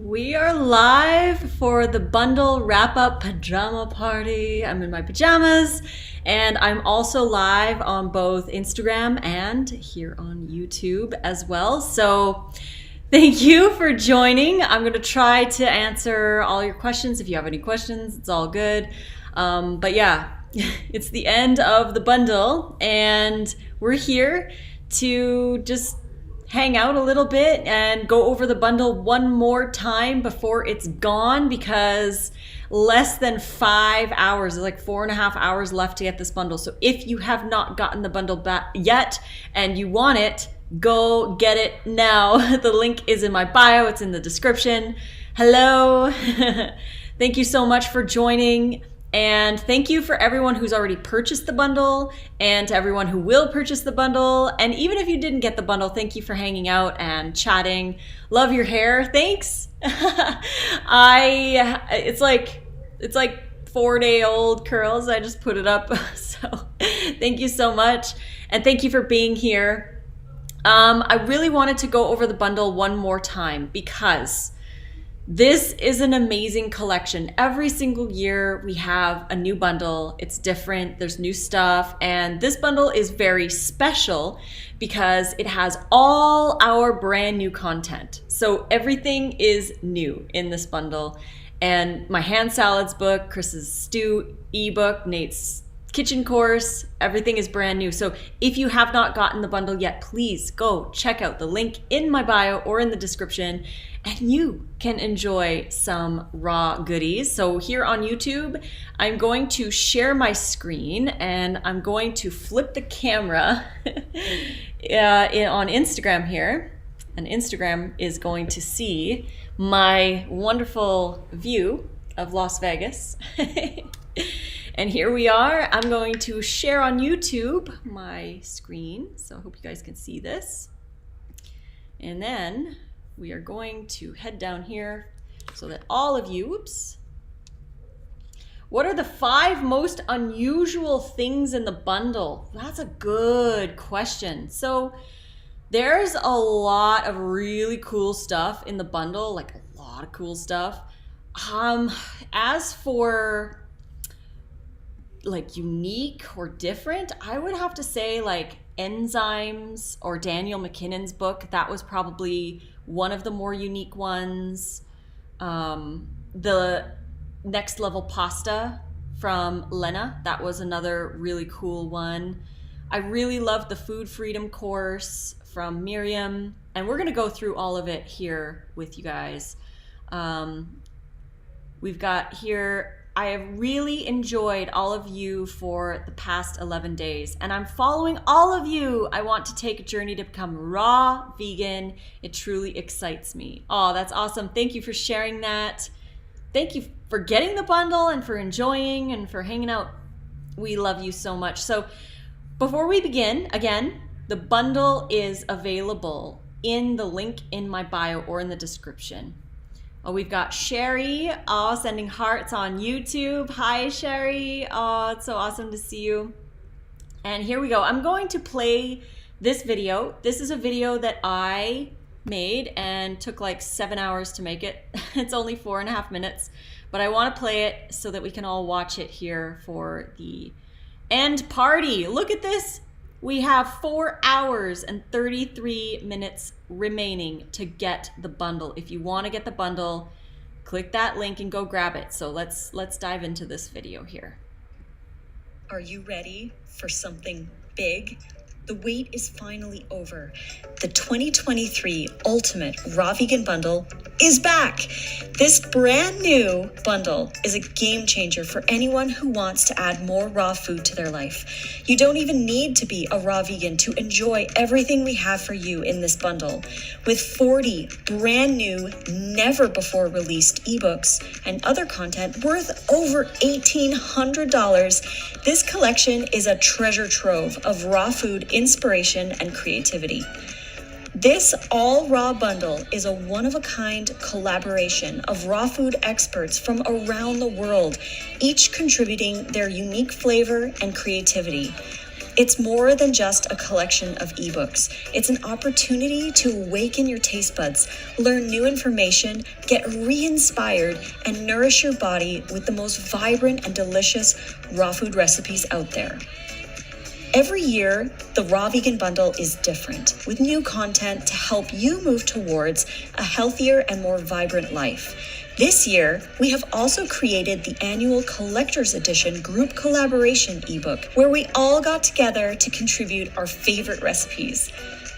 We are live for the bundle wrap-up pajama party. I'm in my pajamas, and I'm also live on both Instagram and here on YouTube as well. So thank you for joining. I'm going to try to answer all your questions. If you have any questions, it's all good. But yeah, it's the end of the bundle, and we're here to just hang out a little bit and go over the bundle one more time before it's gone, because less than 5 hours, like 4.5 hours left to get this bundle. So if you have not gotten the bundle back yet and you want it, go get it now. The link is in my bio, it's in the description. Hello. Thank you so much for joining. And thank you for everyone who's already purchased the bundle, and to everyone who will purchase the bundle. And even if you didn't get the bundle, thank you for hanging out and chatting. Love your hair. Thanks. It's like 4-day-old curls. I just put it up. So thank you so much. And thank you for being here. I really wanted to go over the bundle one more time because this is an amazing collection. Every single year we have a new bundle. It's different, there's new stuff, and this bundle is very special because it has all our brand new content. So everything is new in this bundle. And my hand salads book, Chris's stew ebook, Nate's kitchen course, everything is brand new. So if you have not gotten the bundle yet, please go check out the link in my bio or in the description, and you can enjoy some raw goodies. So here on YouTube, I'm going to share my screen and I'm going to flip the camera on Instagram here. And Instagram is going to see my wonderful view of Las Vegas. And here we are. I'm going to share on YouTube my screen, so I hope you guys can see this. And then we are going to head down here so that all of you, whoops. What are the 5 most unusual things in the bundle? That's a good question. So there's a lot of really cool stuff in the bundle, like a lot of cool stuff. As for like unique or different, I would have to say like enzymes or Daniel McKinnon's book. That was probably one of the more unique ones. The Next Level Pasta from Lena, that was another really cool one. I really loved the Food Freedom course from Miriam, and we're gonna go through all of it here with you guys. We've got here, I have really enjoyed all of you for the past 11 days, and I'm following all of you. I want to take a journey to become raw vegan. It truly excites me. Oh, that's awesome. Thank you for sharing that. Thank you for getting the bundle and for enjoying and for hanging out. We love you so much. So before we begin, again, the bundle is available in the link in my bio or in the description. Oh, we've got Sherry, sending hearts on YouTube. Hi, Sherry. Oh, it's so awesome to see you. And here we go. I'm going to play this video. This is a video that I made and took like 7 hours to make it. It's only 4.5 minutes, but I want to play it so that we can all watch it here for the end party. Look at this. We have 4 hours and 33 minutes remaining to get the bundle. If you want to get the bundle, click that link and go grab it. So let's dive into this video here. Are you ready for something big? The wait is finally over. The 2023 Ultimate Raw Vegan Bundle is back. This brand new bundle is a game changer for anyone who wants to add more raw food to their life. You don't even need to be a raw vegan to enjoy everything we have for you in this bundle. With 40 brand new, never before released ebooks and other content worth over $1,800, this collection is a treasure trove of raw food inspiration and creativity. This all raw bundle is a one-of-a-kind collaboration of raw food experts from around the world, each contributing their unique flavor and creativity. It's more than just a collection of ebooks. It's an opportunity to awaken your taste buds, learn new information, get re-inspired, and nourish your body with the most vibrant and delicious raw food recipes out there. Every year, the Raw Vegan Bundle is different, with new content to help you move towards a healthier and more vibrant life. This year, we have also created the annual Collector's Edition group collaboration ebook, where we all got together to contribute our favorite recipes.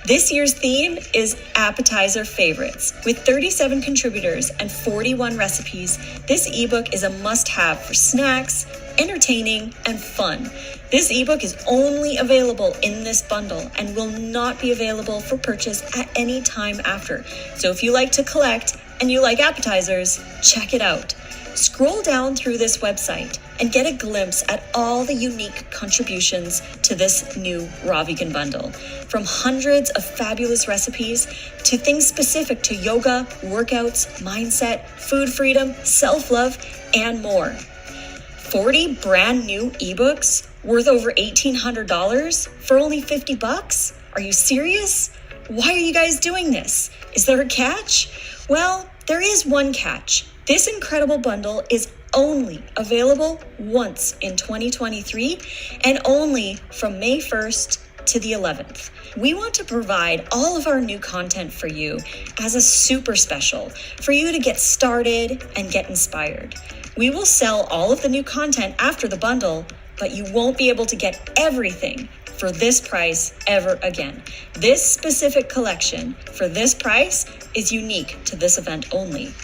This year's theme is Appetizer Favorites. With 37 contributors and 41 recipes, this ebook is a must-have for snacks, entertaining, and fun. This ebook is only available in this bundle and will not be available for purchase at any time after. So if you like to collect and you like appetizers, check it out. Scroll down through this website and get a glimpse at all the unique contributions to this new Raw Vegan Bundle. From hundreds of fabulous recipes to things specific to yoga, workouts, mindset, food freedom, self-love, and more. 40 brand new ebooks worth over $1,800 for only $50? Are you serious? Why are you guys doing this? Is there a catch? Well, there is one catch. This incredible bundle is only available once in 2023 and only from May 1st to the 11th. We want to provide all of our new content for you as a super special for you to get started and get inspired. We will sell all of the new content after the bundle, but you won't be able to get everything for this price ever again. This specific collection for this price is unique to this event only.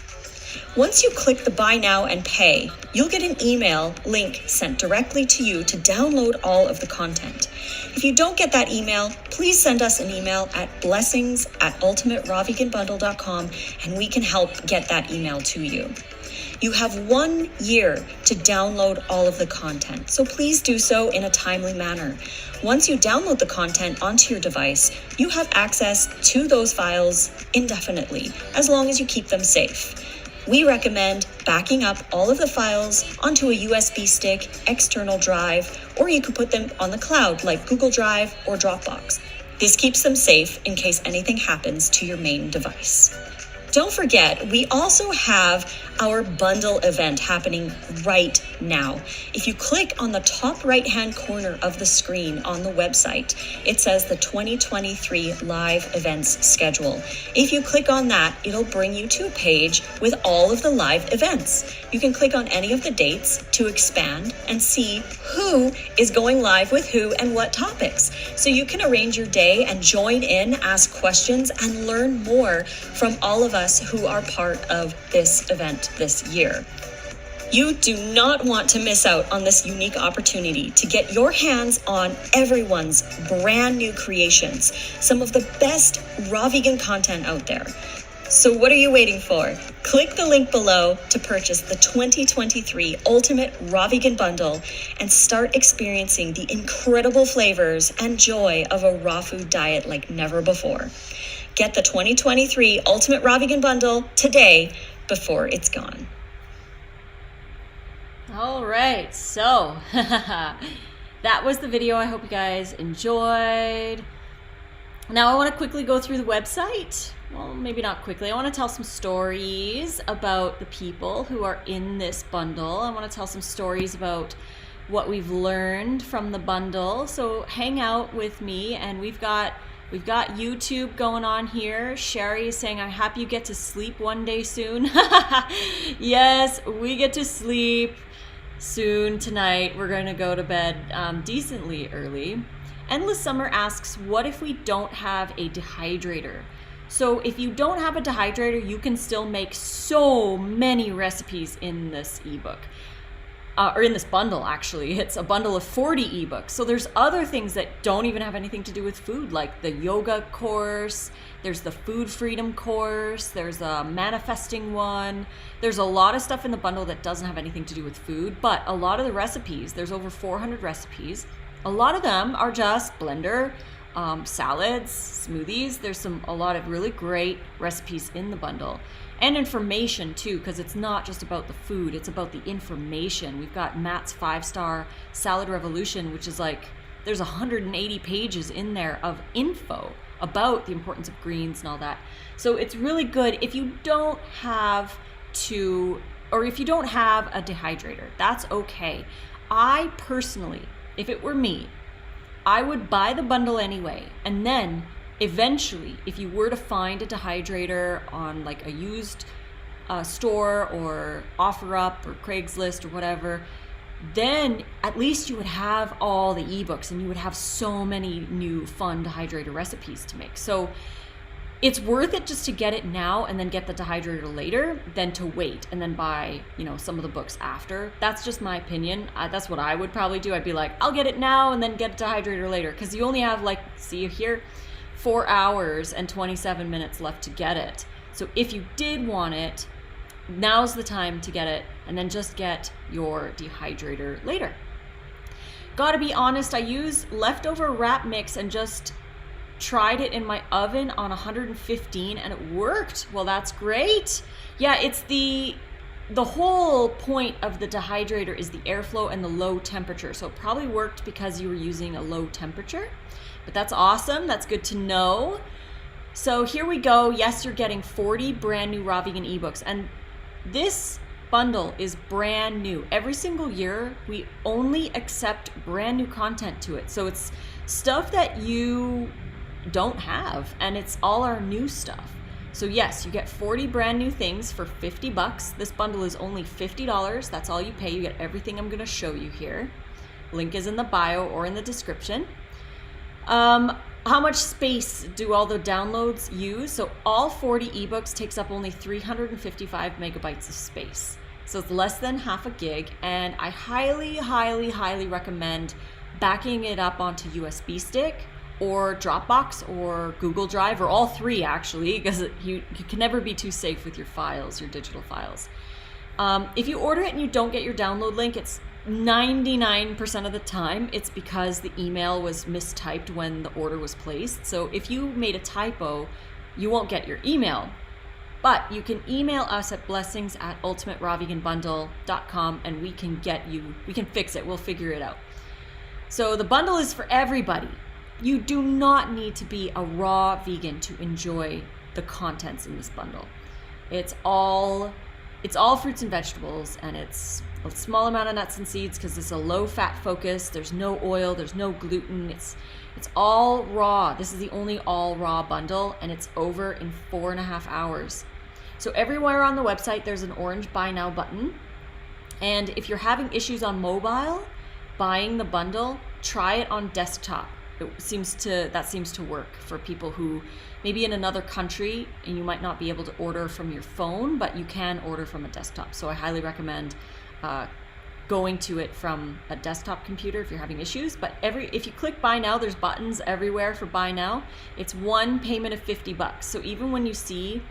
Once you click the buy now and pay, you'll get an email link sent directly to you to download all of the content. If you don't get that email, please send us an email at blessings@ultimaterawveganbundle.com and we can help get that email to you. You have 1 year to download all of the content, so please do so in a timely manner. Once you download the content onto your device, you have access to those files indefinitely, as long as you keep them safe. We recommend backing up all of the files onto a USB stick, external drive, or you could put them on the cloud like Google Drive or Dropbox. This keeps them safe in case anything happens to your main device. Don't forget, we also have our bundle event happening right now. If you click on the top right-hand corner of the screen on the website, it says the 2023 live events schedule. If you click on that, it'll bring you to a page with all of the live events. You can click on any of the dates to expand and see who is going live with who and what topics. So you can arrange your day and join in, ask questions, and learn more from all of us who are part of this event this year. You do not want to miss out on this unique opportunity to get your hands on everyone's brand new creations, some of the best raw vegan content out there. So what are you waiting for? Click the link below to purchase the 2023 Ultimate Raw Vegan Bundle and start experiencing the incredible flavors and joy of a raw food diet like never before. Get the 2023 Ultimate Raw Vegan Bundle today before it's gone. All right, so that was the video. I hope you guys enjoyed. Now I want to quickly go through the website. Well, maybe not quickly. I want to tell some stories about the people who are in this bundle. I want to tell some stories about what we've learned from the bundle. So hang out with me, and we've got YouTube going on here. Sherry is saying, I'm happy you get to sleep one day soon. Yes, we get to sleep soon tonight. We're going to go to bed decently early. Endless Summer asks, what if we don't have a dehydrator? So if you don't have a dehydrator, you can still make so many recipes in this ebook. Or in this bundle, actually. It's a bundle of 40 ebooks. So there's other things that don't even have anything to do with food, like the yoga course, there's the food freedom course, there's a manifesting one. There's a lot of stuff in the bundle that doesn't have anything to do with food, but a lot of the recipes, there's over 400 recipes. A lot of them are just blender, salads, smoothies. There's a lot of really great recipes in the bundle. And information too, because it's not just about the food, it's about the information. We've got Matt's 5-star salad revolution, which is like there's 180 pages in there of info about the importance of greens and all that. So it's really good if you don't have or if you don't have a dehydrator, that's okay. I personally, if it were me, I would buy the bundle anyway, and then eventually, if you were to find a dehydrator on like a used store or OfferUp or Craigslist or whatever, then at least you would have all the ebooks and you would have so many new fun dehydrator recipes to make. So it's worth it just to get it now and then get the dehydrator later than to wait and then buy, some of the books after. That's just my opinion. That's what I would probably do. I'd be like, I'll get it now and then get a dehydrator later, because you only have, like, see here, 4 hours and 27 minutes left to get it. So if you did want it, now's the time to get it, and then just get your dehydrator later. Gotta be honest, I use leftover wrap mix and just tried it in my oven on 115 and it worked. Well, that's great. Yeah, it's the whole point of the dehydrator is the airflow and the low temperature. So it probably worked because you were using a low temperature, but that's awesome. That's good to know. So here we go. Yes, you're getting 40 brand new raw vegan ebooks, and this bundle is brand new. Every single year, we only accept brand new content to it. So it's stuff that you don't have, and it's all our new stuff. So yes, you get 40 brand new things for $50. This bundle is only $50. That's all you pay. You get everything I'm going to show you here. Link is in the bio or in the description. How much space do all the downloads use? So all 40 ebooks takes up only 355 megabytes of space. So it's less than half a gig, and I highly, highly, highly recommend backing it up onto USB stick or Dropbox or Google Drive, or all three actually, because you can never be too safe with your files, your digital files. If you order it and you don't get your download link, it's 99% of the time it's because the email was mistyped when the order was placed. So if you made a typo, you won't get your email. But you can email us at blessings@ultimaterawveganbundle.com and we can fix it. We'll figure it out. So the bundle is for everybody. You do not need to be a raw vegan to enjoy the contents in this bundle. It's all fruits and vegetables, and it's a small amount of nuts and seeds because it's a low fat focus. There's no oil, there's no gluten. It's all raw. This is the only all raw bundle, and it's over in 4.5 hours. So everywhere on the website, there's an orange buy now button. And if you're having issues on mobile, buying the bundle, try it on desktop. That seems to work for people who maybe in another country and you might not be able to order from your phone, but you can order from a desktop. So I highly recommend going to it from a desktop computer if you're having issues. But if you click buy now, there's buttons everywhere for buy now. It's one payment of $50. So even when you see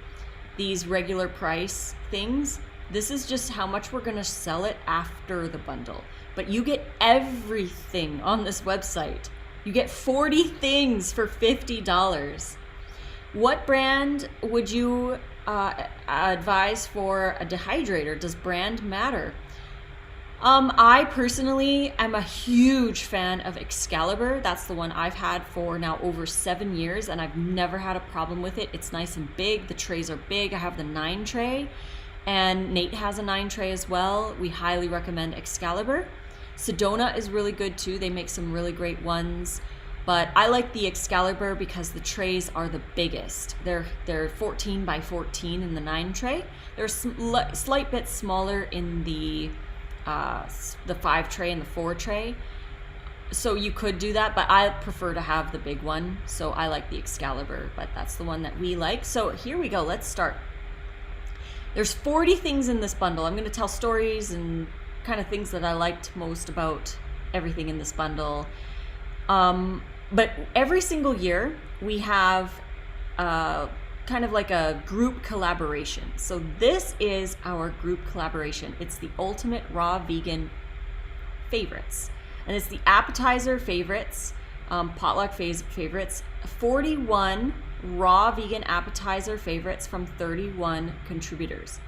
these regular price things, this is just how much we're gonna sell it after the bundle. But you get everything on this website. You get 40 things for $50. What brand would you advise for a dehydrator? Does brand matter? I personally am a huge fan of Excalibur. That's the one I've had for now over 7 years, and I've never had a problem with it. It's nice and big. The trays are big. I have the 9 tray, and Nate has a 9 tray as well. We highly recommend Excalibur. Sedona is really good too. They make some really great ones. But I like the Excalibur because the trays are the biggest. They're 14 by 14 in the 9 tray. They're slight bit smaller in the 5 tray and the 4 tray. So you could do that, but I prefer to have the big one. So I like the Excalibur, but that's the one that we like. So here we go. Let's start. There's 40 things in this bundle. I'm going to tell stories and kind of things that I liked most about everything in this bundle. But every single year we have kind of like a group collaboration. So this is our group collaboration. It's the Ultimate Raw Vegan Favorites. And it's the appetizer favorites, potluck favorites, 41 raw vegan appetizer favorites from 31 contributors.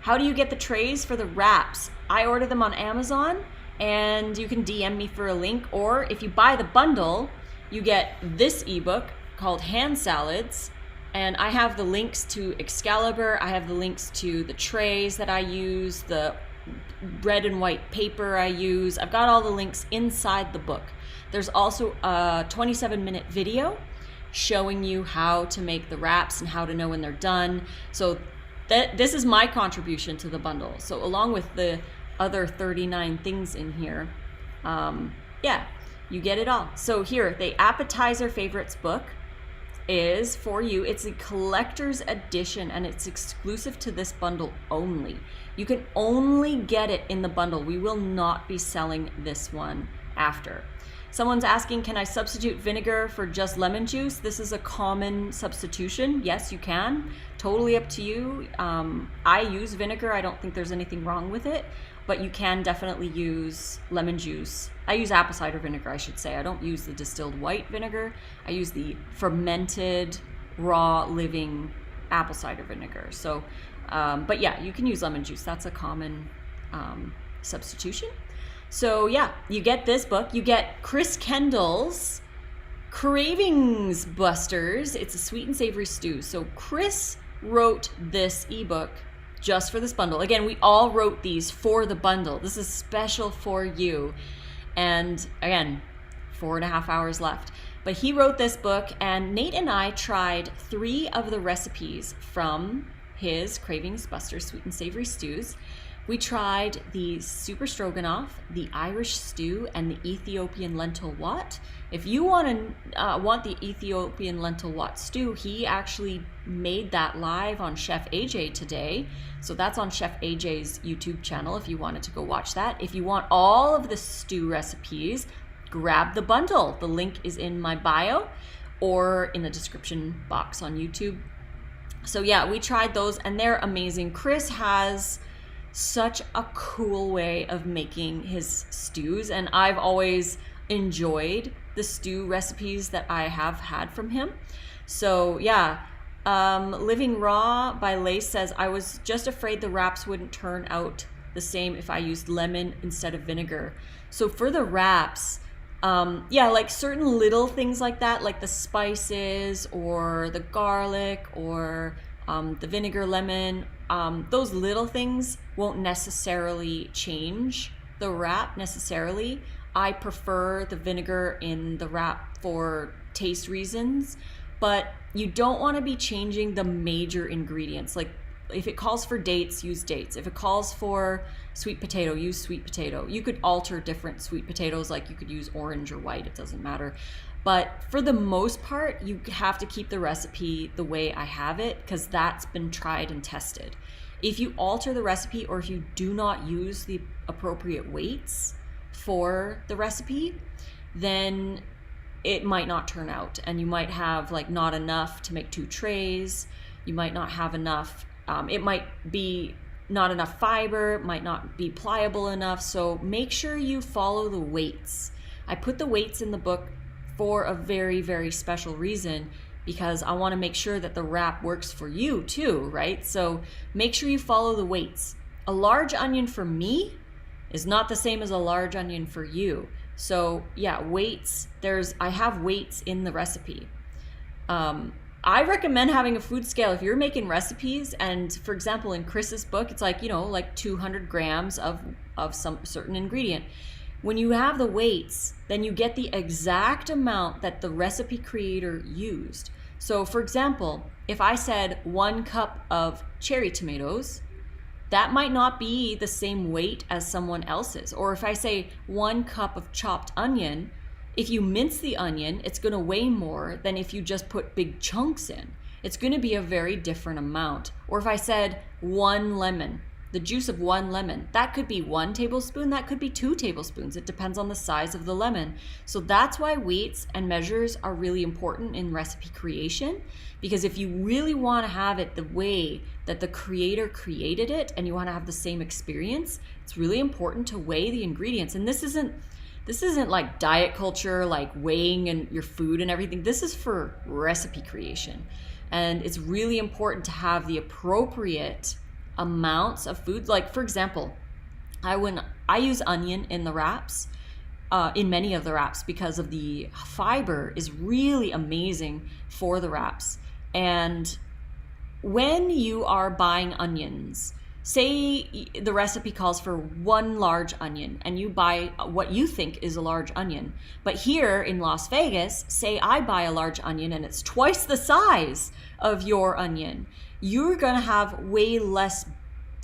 How do you get the trays for the wraps? I order them on Amazon, and you can DM me for a link, or if you buy the bundle, you get this ebook called Hand Salads, and I have the links to Excalibur, I have the links to the trays that I use, the red and white paper I use. I've got all the links inside the book. There's also a 27-minute video showing you how to make the wraps and how to know when they're done. So this is my contribution to the bundle. So along with the other 39 things in here, you get it all. So here, the Appetizer Favorites book is for you. It's a collector's edition and it's exclusive to this bundle only. You can only get it in the bundle. We will not be selling this one after. Someone's asking, can I substitute vinegar for just lemon juice? This is a common substitution. Yes, you can. Totally up to you. I use vinegar. I don't think there's anything wrong with it, but you can definitely use lemon juice. I use apple cider vinegar, I should say. I don't use the distilled white vinegar. I use the fermented, raw, living apple cider vinegar. So, but yeah, you can use lemon juice. That's a common substitution. So yeah, you get this book. You get Chris Kendall's Cravings Busters. It's a sweet and savory stew. So Chris wrote this ebook just for this bundle. Again, we all wrote these for the bundle. This is special for you. And again, 4.5 hours left. But he wrote this book, and Nate and I tried 3 of the recipes from his Cravings Busters Sweet and Savory Stews. We tried the Super Stroganoff, the Irish Stew, and the Ethiopian Lentil Wat. If you want the Ethiopian Lentil Wat stew, he actually made that live on Chef AJ today. So that's on Chef AJ's YouTube channel if you wanted to go watch that. If you want all of the stew recipes, grab the bundle. The link is in my bio or in the description box on YouTube. So yeah, we tried those and they're amazing. Chris has such a cool way of making his stews, and I've always enjoyed the stew recipes that I have had from him. So yeah, Living Raw by Lace says, I was just afraid the wraps wouldn't turn out the same if I used lemon instead of vinegar. So for the wraps, yeah, like certain little things like that, like the spices or the garlic or the vinegar, lemon, those little things won't necessarily change the wrap necessarily. I prefer the vinegar in the wrap for taste reasons, but you don't want to be changing the major ingredients. Like if it calls for dates, use dates. If it calls for sweet potato, use sweet potato. You could alter different sweet potatoes, like you could use orange or white, it doesn't matter. But for the most part, you have to keep the recipe the way I have it because that's been tried and tested. If you alter the recipe or if you do not use the appropriate weights for the recipe, then it might not turn out and you might have like not enough to make 2 trays. You might not have enough. It might be not enough fiber, it might not be pliable enough. So make sure you follow the weights. I put the weights in the book for a very, very special reason because I want to make sure that the wrap works for you too, right? So make sure you follow the weights. A large onion for me is not the same as a large onion for you. So yeah, weights, I have weights in the recipe. I recommend having a food scale if you're making recipes, and for example, in Chris's book, it's like, like 200 grams of some certain ingredient. When you have the weights, then you get the exact amount that the recipe creator used. So for example, if I said 1 cup of cherry tomatoes, that might not be the same weight as someone else's. Or if I say 1 cup of chopped onion, if you mince the onion, it's going to weigh more than if you just put big chunks in. It's going to be a very different amount. Or if I said 1 lemon, the juice of 1 lemon, that could be 1 tablespoon, that could be 2 tablespoons. It depends on the size of the lemon. So that's why weights and measures are really important in recipe creation, because if you really want to have it the way that the creator created it and you want to have the same experience, it's really important to weigh the ingredients. And this isn't like diet culture, like weighing and your food and everything. This is for recipe creation. And it's really important to have the appropriate amounts of food. Like for example, I use onion in the wraps, in many of the wraps, because of the fiber is really amazing for the wraps. And when you are buying onions, say the recipe calls for 1 large onion and you buy what you think is a large onion. But here in Las Vegas, say I buy a large onion and it's twice the size of your onion. You're gonna have way less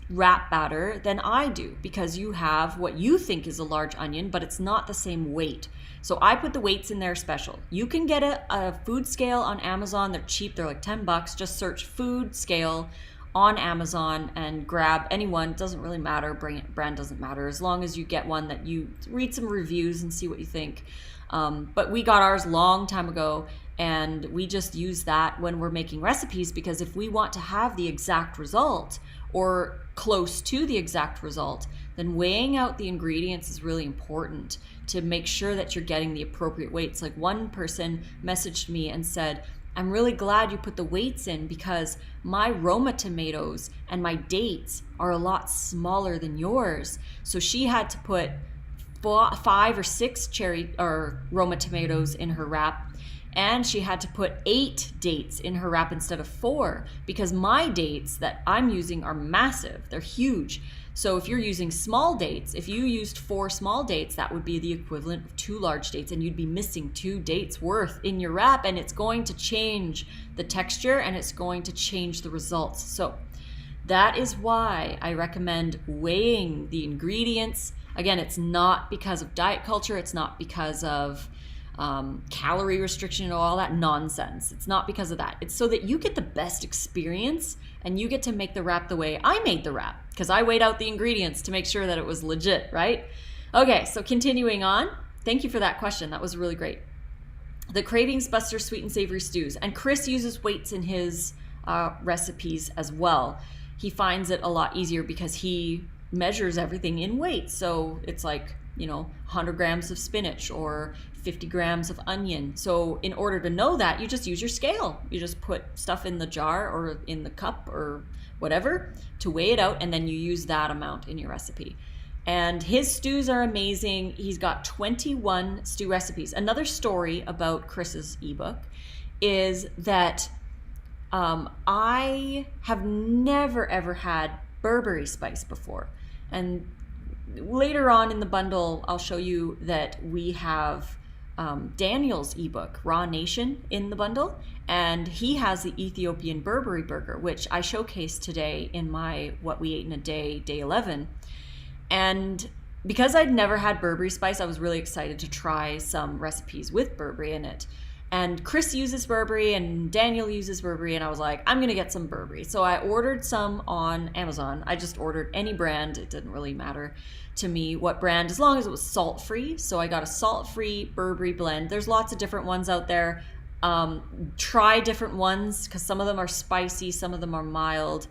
wrap batter than I do because you have what you think is a large onion, but it's not the same weight. So I put the weights in there special. You can get a food scale on Amazon. They're cheap. They're like $10. Just search food scale on Amazon and grab anyone. It doesn't really matter. Brand doesn't matter, as long as you get one that you read some reviews and see what you think. But we got ours long time ago, and we just use that when we're making recipes, because if we want to have the exact result or close to the exact result, then weighing out the ingredients is really important to make sure that you're getting the appropriate weights. Like, one person messaged me and said, I'm really glad you put the weights in because my Roma tomatoes and my dates are a lot smaller than yours. So she had to put 5 or 6 cherry or Roma tomatoes in her wrap, and she had to put 8 dates in her wrap instead of 4, because my dates that I'm using are massive. They're huge. So if you're using small dates, if you used 4 small dates, that would be the equivalent of 2 large dates, and you'd be missing 2 dates worth in your wrap, and it's going to change the texture and it's going to change the results. So that is why I recommend weighing the ingredients. Again, it's not because of diet culture. It's not because of calorie restriction and all that nonsense. It's not because of that. It's so that you get the best experience and you get to make the wrap the way I made the wrap, because I weighed out the ingredients to make sure that it was legit, right? Okay, so continuing on. Thank you for that question. That was really great. The Cravings Buster Sweet and Savory Stews. And Chris uses weights in his recipes as well. He finds it a lot easier because he measures everything in weight. So it's like, 100 grams of spinach or 50 grams of onion. So in order to know that, you just use your scale. You just put stuff in the jar or in the cup or whatever to weigh it out, and then you use that amount in your recipe. And his stews are amazing. He's got 21 stew recipes. Another story about Chris's ebook is that I have never ever had Burberry spice before. And later on in the bundle, I'll show you that we have Daniel's ebook, Raw Nation, in the bundle, and he has the Ethiopian Burberry burger, which I showcased today in my What We Ate in a Day, Day 11. And because I'd never had Burberry spice, I was really excited to try some recipes with Burberry in it. And Chris uses Burberry and Daniel uses Burberry, and I was like, I'm gonna get some Burberry. So I ordered some on Amazon. I just ordered any brand. It didn't really matter to me what brand, as long as it was salt-free. So I got a salt-free Burberry blend. There's lots of different ones out there. Try different ones, because some of them are spicy, some of them are mild.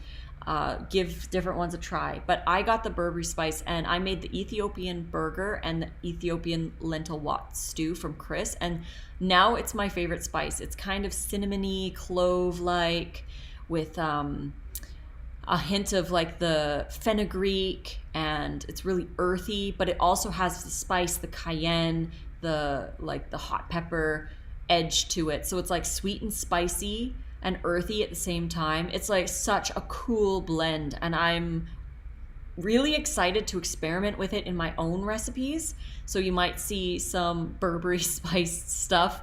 Give different ones a try. But I got the Burberry spice, and I made the Ethiopian burger and the Ethiopian lentil wat stew from Chris, and now it's my favorite spice. It's kind of cinnamony, clove-like, with a hint of like the fenugreek, and it's really earthy, but it also has the spice, the cayenne, the hot pepper edge to it. So it's like sweet and spicy and earthy at the same time. It's like such a cool blend, and I'm really excited to experiment with it in my own recipes. So you might see some Burberry spiced stuff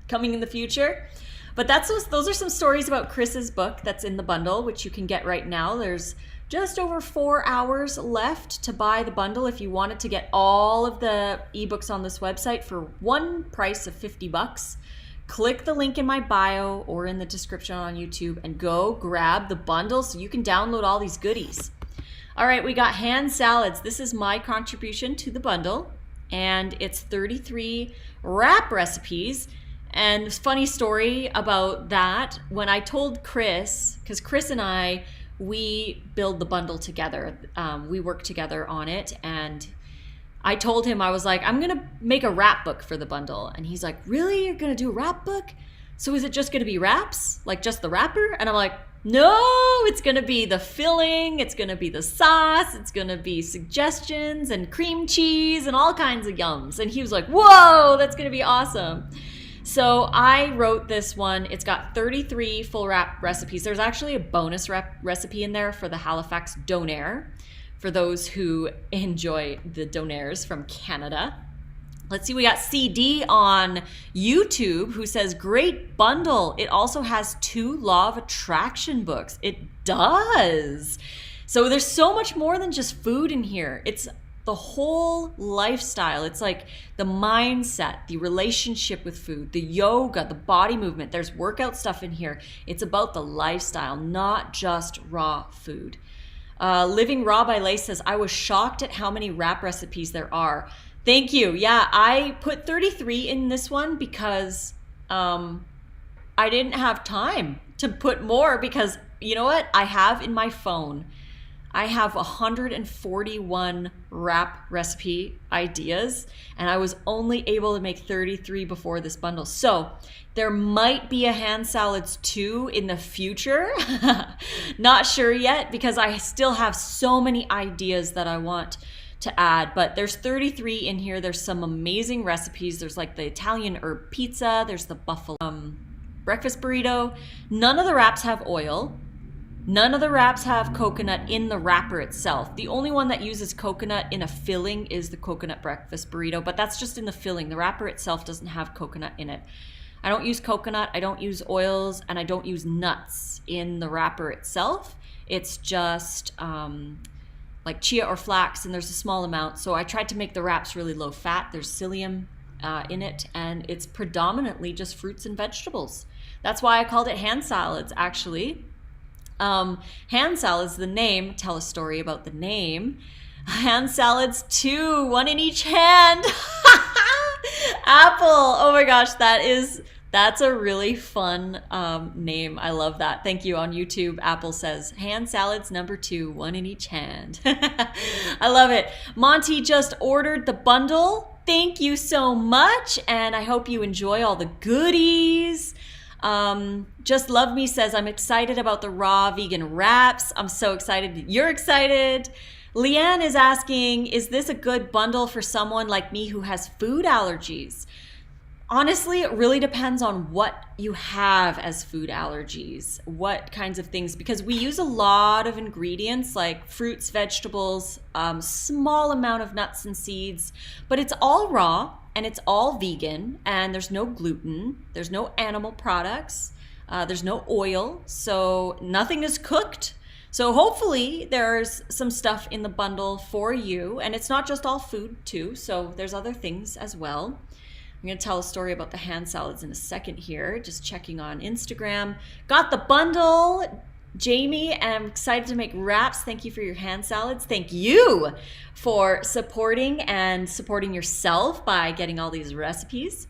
coming in the future. But those are some stories about Chris's book that's in the bundle, which you can get right now. There's just over 4 hours left to buy the bundle if you wanted to get all of the ebooks on this website for one price of $50. Click the link in my bio or in the description on YouTube and go grab the bundle so you can download all these goodies. All right, we got hand salads. This is my contribution to the bundle, and it's 33 wrap recipes. And funny story about that, when I told Chris, because Chris and I, we build the bundle together. We work together on it, and I told him, I was like, I'm going to make a wrap book for the bundle. And he's like, really? You're going to do a wrap book? So is it just going to be wraps? Like just the wrapper? And I'm like, No, it's going to be the filling, it's going to be the sauce, it's going to be suggestions and cream cheese and all kinds of yums. And he was like, whoa, that's going to be awesome. So I wrote this one. It's got 33 full wrap recipes. There's actually a bonus recipe in there for the Halifax donair, for those who enjoy the donairs from Canada. Let's see, we got CD on YouTube who says, great bundle. It also has 2 Law of Attraction books. It does. So there's so much more than just food in here. It's the whole lifestyle. It's like the mindset, the relationship with food, the yoga, the body movement. There's workout stuff in here. It's about the lifestyle, not just raw food. Living Raw by Lace says, I was shocked at how many wrap recipes there are. Thank you. Yeah, I put 33 in this one because I didn't have time to put more, because you know what? I have in my phone, I have 141 wrap recipe ideas, and I was only able to make 33 before this bundle. So there might be a hand salads too in the future. Not sure yet, because I still have so many ideas that I want to add, but there's 33 in here. There's some amazing recipes. There's like the Italian herb pizza. There's the buffalo breakfast burrito. None of the wraps have oil. None of the wraps have coconut in the wrapper itself. The only one that uses coconut in a filling is the coconut breakfast burrito, but that's just in the filling. The wrapper itself doesn't have coconut in it. I don't use coconut, I don't use oils, and I don't use nuts in the wrapper itself. It's just like chia or flax, and there's a small amount. So I tried to make the wraps really low fat. There's psyllium in it, and it's predominantly just fruits and vegetables. That's why I called it hand salads, actually. Hand salads, the name, tell a story about the name. Hand salads 2, 1 in each hand. Apple, oh my gosh, that's a really fun name. I love that. Thank you. On YouTube, Apple says, hand salads number 2, 1 in each hand. I love it. Monty just ordered the bundle. Thank you so much, and I hope you enjoy all the goodies. Just Love Me says, I'm excited about the raw vegan wraps. I'm so excited that you're excited. Leanne is asking, is this a good bundle for someone like me who has food allergies? Honestly, it really depends on what you have as food allergies, what kinds of things, because we use a lot of ingredients like fruits, vegetables, small amount of nuts and seeds, but it's all raw and it's all vegan, and there's no gluten, there's no animal products, there's no oil, so nothing is cooked. So hopefully there's some stuff in the bundle for you, and it's not just all food too, so there's other things as well. I'm going to tell a story about the hand salads in a second here. Just checking on Instagram. Got the bundle, Jamie, and I'm excited to make wraps. Thank you for your hand salads. Thank you for supporting yourself by getting all these recipes.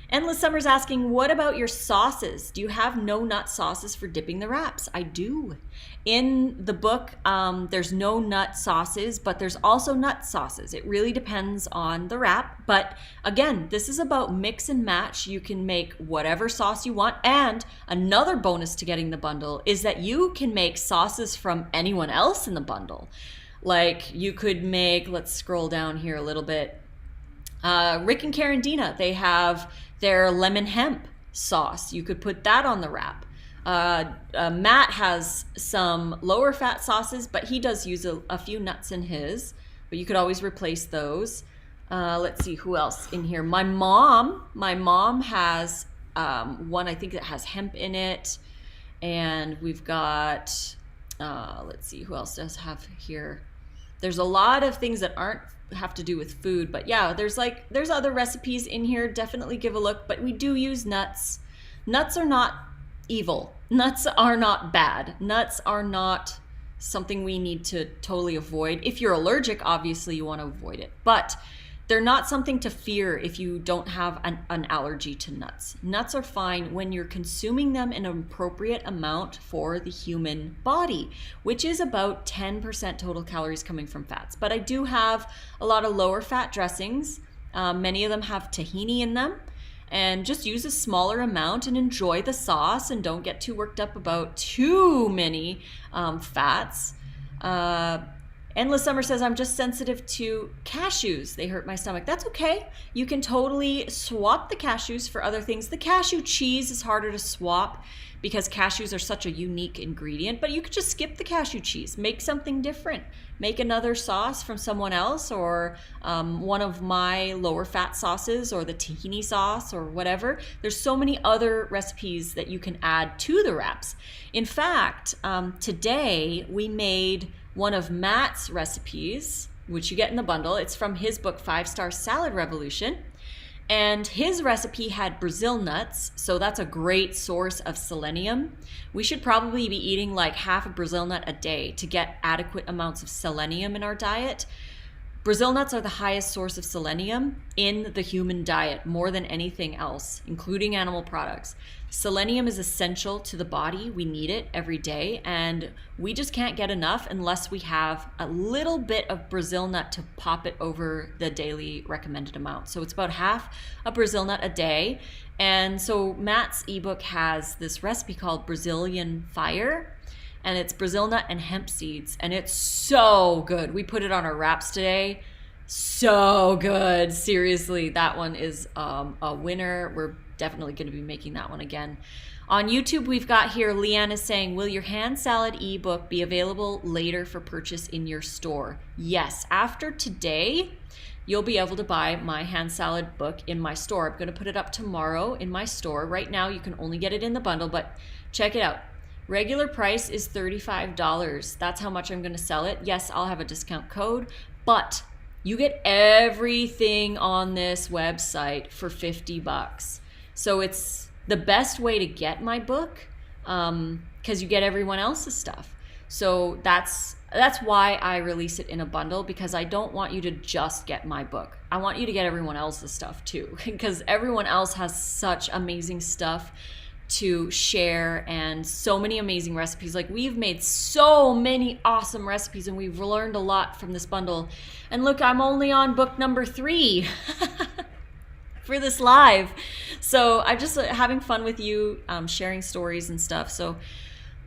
Endless Summer's asking, what about your sauces? Do you have no nut sauces for dipping the wraps? I do. In the book, there's no nut sauces, but there's also nut sauces. It really depends on the wrap. But again, this is about mix and match. You can make whatever sauce you want. And another bonus to getting the bundle is that you can make sauces from anyone else in the bundle. Like you could make, let's scroll down here a little bit. Rick and Karen Dina, they have their lemon hemp sauce. You could put that on the wrap. Matt has some lower fat sauces, but he does use a few nuts in his, but you could always replace those. Let's see who else in here. My mom has one, I think, that has hemp in it. And we've got, let's see, who else does have here? There's a lot of things that have to do with food, but yeah, there's other recipes in here. Definitely give a look, but we do use nuts. Nuts are not evil. Nuts are not bad. Nuts are not something we need to totally avoid. If you're allergic, obviously you want to avoid it, but they're not something to fear if you don't have an allergy to nuts. Nuts are fine when you're consuming them in an appropriate amount for the human body, which is about 10% total calories coming from fats. But I do have a lot of lower fat dressings. Many of them have tahini in them. and just use a smaller amount and enjoy the sauce, and don't get too worked up about too many fats. Endless Summer says, I'm just sensitive to cashews. They hurt my stomach. That's okay. You can totally swap the cashews for other things. The cashew cheese is harder to swap because cashews are such a unique ingredient, but you could just skip the cashew cheese. Make something different. Make another sauce from someone else, or one of my lower fat sauces, or the tahini sauce, or whatever. There's so many other recipes that you can add to the wraps. In fact, today we made one of Matt's recipes, which you get in the bundle. It's from his book, 5-Star Salad Revolution. And his recipe had Brazil nuts, so that's a great source of selenium. We should probably be eating like half a Brazil nut a day to get adequate amounts of selenium in our diet. Brazil nuts are the highest source of selenium in the human diet, more than anything else, including animal products. Selenium is essential to the body. We need it every day, and we just can't get enough unless we have a little bit of Brazil nut to pop it over the daily recommended amount. So it's about half a Brazil nut a day. And so Matt's ebook has this recipe called Brazilian Fire, and it's Brazil nut and hemp seeds, and it's so good. We put it on our wraps today. So good. Seriously, that one is a winner. We're definitely going to be making that one again. On YouTube, we've got here, Leanne is saying, will your hand salad ebook be available later for purchase in your store? Yes, after today, you'll be able to buy my hand salad book in my store. I'm going to put it up tomorrow in my store. Right now, you can only get it in the bundle, but check it out. Regular price is $35. That's how much I'm going to sell it. Yes, I'll have a discount code, but you get everything on this website for $50. So it's the best way to get my book, because you get everyone else's stuff. So that's why I release it in a bundle, because I don't want you to just get my book. I want you to get everyone else's stuff too, because everyone else has such amazing stuff to share and so many amazing recipes. Like, we've made so many awesome recipes and we've learned a lot from this bundle. And look, I'm only on book number 3 for this live. So I'm just having fun with you, sharing stories and stuff. So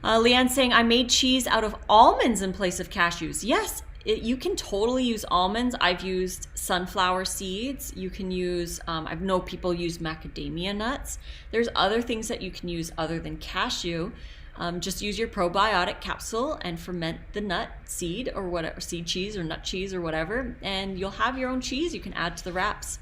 Leanne's saying, I made cheese out of almonds in place of cashews. Yes, you can totally use almonds. I've used sunflower seeds. You can use, I know people use macadamia nuts. There's other things that you can use other than cashew. Just use your probiotic capsule and ferment the nut seed, or whatever, seed cheese or nut cheese or whatever, and you'll have your own cheese you can add to the wraps.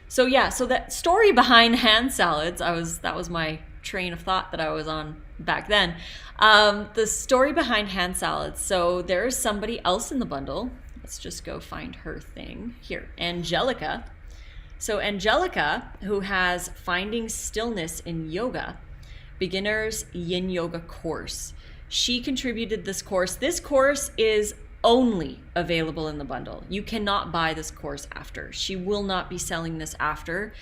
So yeah, so that story behind hand salads, that was my train of thought that I was on back then. The story behind hand salads. So there's somebody else in the bundle. Let's just go find her thing here. Angelica. So Angelica, who has Finding Stillness in Yoga, Beginner's Yin Yoga course. She contributed this course. This course is only available in the bundle. You cannot buy this course after. She will not be selling this after.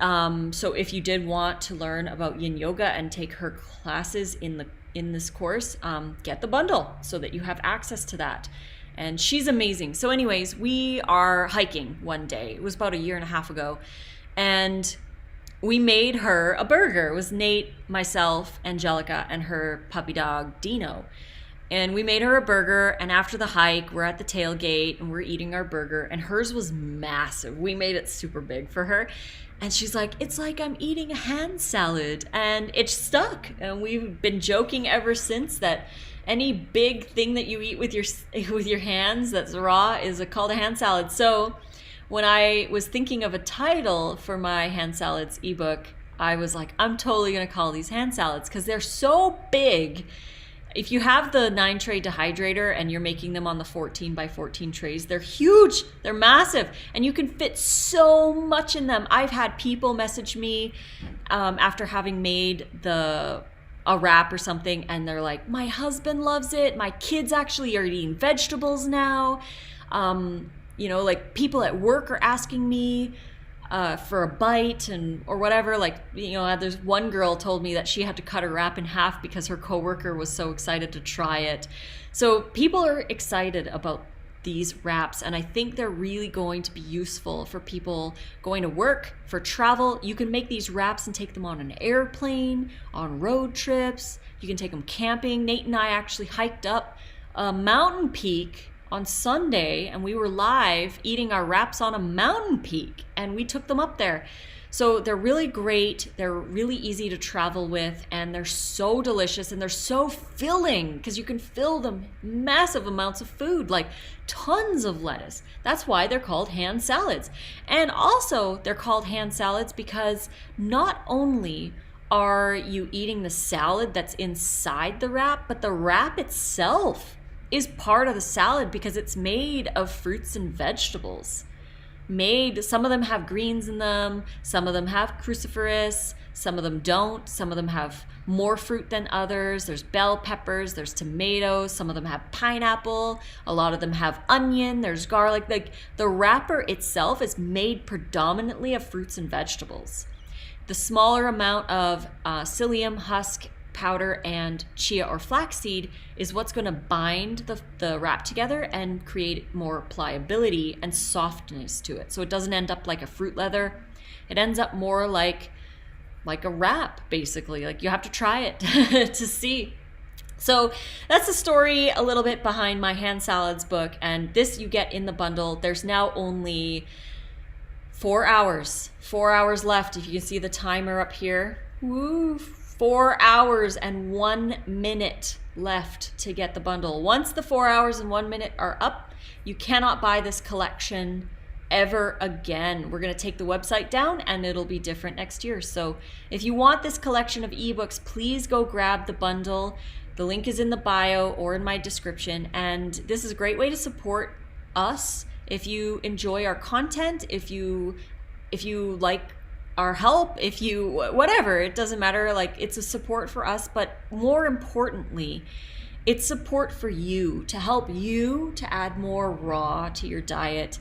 So if you did want to learn about Yin Yoga and take her classes in this course, get the bundle so that you have access to that. And she's amazing. So anyways, we are hiking one day. It was about 1.5 years ago. And we made her a burger. It was Nate, myself, Angelica, and her puppy dog, Dino. And we made her a burger, and after the hike, we're at the tailgate, and we're eating our burger, and hers was massive. We made it super big for her. And she's like, it's like I'm eating a hand salad. And it stuck. And we've been joking ever since that any big thing that you eat with your hands that's raw is called a hand salad. So when I was thinking of a title for my hand salads ebook, I was like, I'm totally going to call these hand salads because they're so big. If you have the 9-tray dehydrator and you're making them on the 14x14 trays, they're huge, they're massive, and you can fit so much in them. I've had people message me after having made a wrap or something, and they're like, my husband loves it, my kids actually are eating vegetables now. Like people at work are asking me for a bite or whatever. Like, there's one girl told me that she had to cut her wrap in half because her coworker was so excited to try it. So people are excited about these wraps, and I think they're really going to be useful for people going to work, for travel. You can make these wraps and take them on an airplane, on road trips. You can take them camping. Nate and I actually hiked up a mountain peak on Sunday, and we were live eating our wraps on a mountain peak, and we took them up there. So they're really great. They're really easy to travel with, and they're so delicious, and they're so filling because you can fill them massive amounts of food, like tons of lettuce. That's why they're called hand salads. And also they're called hand salads because not only are you eating the salad that's inside the wrap, but the wrap itself is part of the salad because it's made of fruits and vegetables. Some of them have greens in them, some of them have cruciferous, some of them don't, some of them have more fruit than others. There's bell peppers, there's tomatoes, some of them have pineapple, a lot of them have onion, there's garlic. Like the wrapper itself is made predominantly of fruits and vegetables. The smaller amount of psyllium husk powder and chia or flaxseed is what's going to bind the wrap together and create more pliability and softness to it. So it doesn't end up like a fruit leather. It ends up more like a wrap, basically. Like you have to try it to see. So that's the story a little bit behind my hand salads book, and this you get in the bundle. There's now only 4 hours left. If you can see the timer up here. Woo! 4 hours and 1 minute left to get the bundle. Once the 4 hours and 1 minute are up, you cannot buy this collection ever again. We're going to take the website down and it'll be different next year. So if you want this collection of ebooks, please go grab the bundle. The link is in the bio or in my description. And this is a great way to support us. If you enjoy our content, if you like our help, if you whatever, it doesn't matter. Like it's a support for us, but more importantly, it's support for you, to help you to add more raw to your diet.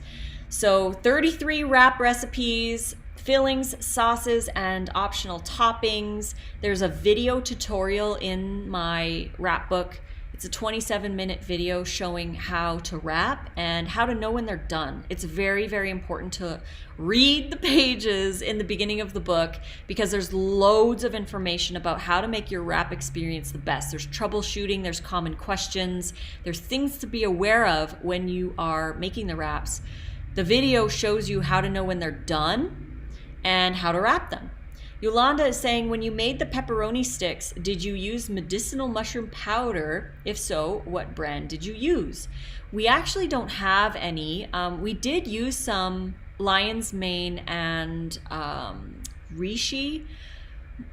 So 33 wrap recipes, fillings, sauces, and optional toppings. There's a video tutorial in my wrap book. It's a 27-minute video showing how to wrap and how to know when they're done. It's very, very important to read the pages in the beginning of the book because there's loads of information about how to make your wrap experience the best. There's troubleshooting, there's common questions, there's things to be aware of when you are making the wraps. The video shows you how to know when they're done and how to wrap them. Yolanda is saying, when you made the pepperoni sticks, did you use medicinal mushroom powder? If so, what brand did you use? We actually don't have any. We did use some lion's mane and reishi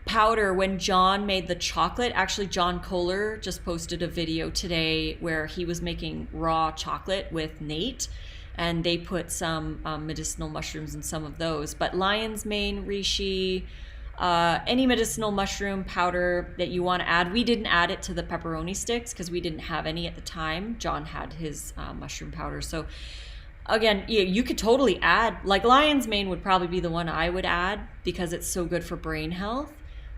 powder when John made the chocolate. Actually, John Kohler just posted a video today where he was making raw chocolate with Nate, and they put some medicinal mushrooms in some of those. But lion's mane, reishi, any medicinal mushroom powder that you want to add. We didn't add it to the pepperoni sticks because we didn't have any at the time. John had his mushroom powder. So again, you could totally add, like lion's mane would probably be the one I would add because it's so good for brain health.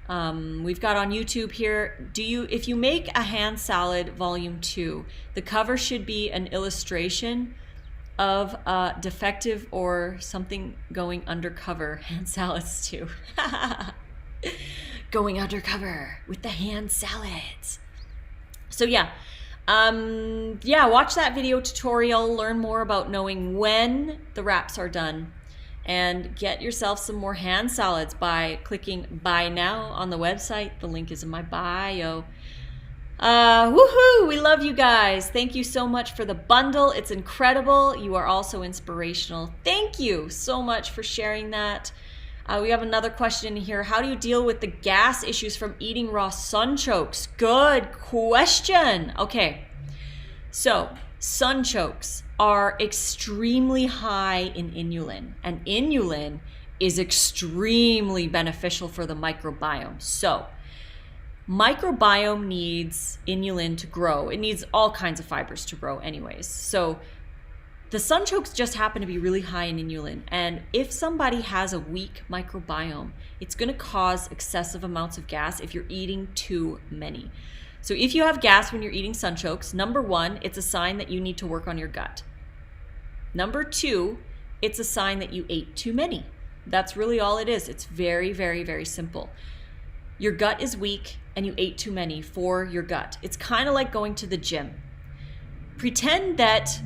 We've got on YouTube here, if you make a hand salad volume 2, the cover should be an illustration of defective or something going undercover hand salads too. Going undercover with the hand salads. So watch that video tutorial, learn more about knowing when the wraps are done, and get yourself some more hand salads by clicking buy now on the website. The link is in my bio. Woohoo! We love you guys. Thank you so much for the bundle. It's incredible. You are also inspirational. Thank you so much for sharing that. We have another question here. How do you deal with the gas issues from eating raw sunchokes? Good question. Okay, so sunchokes are extremely high in inulin, and inulin is extremely beneficial for the microbiome. So microbiome needs inulin to grow. It needs all kinds of fibers to grow anyways. So the sunchokes just happen to be really high in inulin. And if somebody has a weak microbiome, it's going to cause excessive amounts of gas if you're eating too many. So if you have gas when you're eating sunchokes, number one, it's a sign that you need to work on your gut. Number 2, it's a sign that you ate too many. That's really all it is. It's very, very, very simple. Your gut is weak and you ate too many for your gut. It's kind of like going to the gym. Pretend that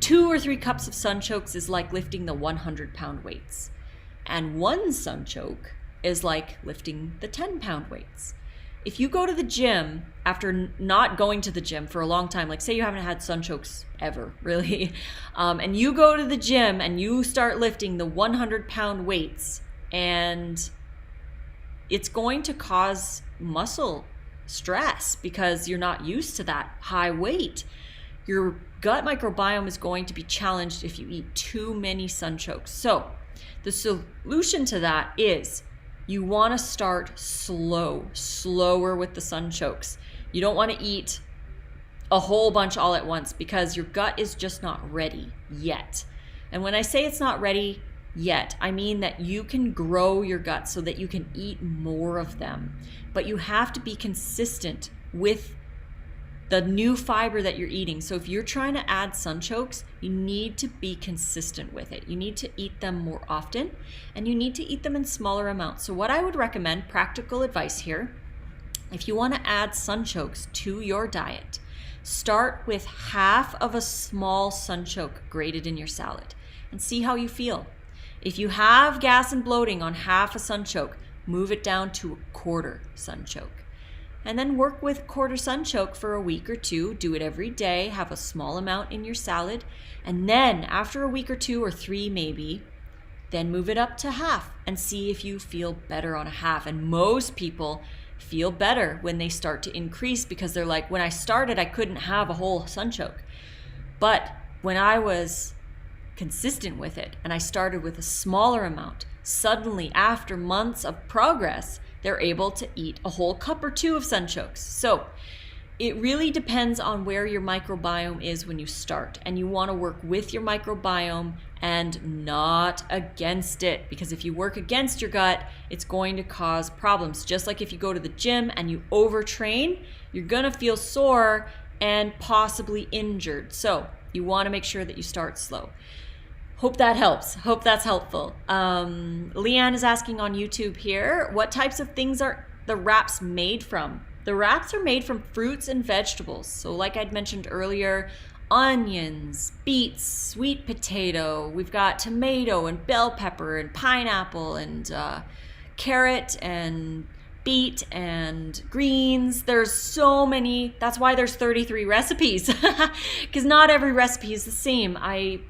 2 or 3 cups of Sunchokes is like lifting the 100-pound weights. And 1 Sunchoke is like lifting the 10-pound weights. If you go to the gym after not going to the gym for a long time, like say you haven't had Sunchokes ever, really, and you go to the gym and you start lifting the 100-pound weights, and it's going to cause muscle stress because you're not used to that high weight. Your gut microbiome is going to be challenged if you eat too many Sunchokes. So the solution to that is you want to start slower with the Sunchokes. You don't want to eat a whole bunch all at once because your gut is just not ready yet. And when I say it's not ready yet, I mean that you can grow your gut so that you can eat more of them. But you have to be consistent with the new fiber that you're eating. So if you're trying to add Sunchokes, you need to be consistent with it. You need to eat them more often, and you need to eat them in smaller amounts. So what I would recommend, practical advice here, if you want to add Sunchokes to your diet, start with half of a small Sunchoke grated in your salad and see how you feel. If you have gas and bloating on half a Sunchoke, move it down to a quarter Sunchoke. And then work with quarter Sunchoke for a week or 2. Do it every day. Have a small amount in your salad. And then after a week or 2 or 3 maybe, then move it up to half and see if you feel better on a half. And most people feel better when they start to increase because they're like, when I started, I couldn't have a whole Sunchoke. But when I was consistent with it and I started with a smaller amount, suddenly after months of progress, they're able to eat a whole cup or 2 of Sunchokes. So it really depends on where your microbiome is when you start, and you want to work with your microbiome and not against it, because if you work against your gut, it's going to cause problems. Just like if you go to the gym and you overtrain, you're going to feel sore and possibly injured. So you want to make sure that you start slow. Hope that helps. Hope that's helpful. Leanne is asking on YouTube here, what types of things are the wraps made from? The wraps are made from fruits and vegetables. So like I'd mentioned earlier, onions, beets, sweet potato. We've got tomato and bell pepper and pineapple and carrot and beet and greens. There's so many. That's why there's 33 recipes, because not every recipe is the same.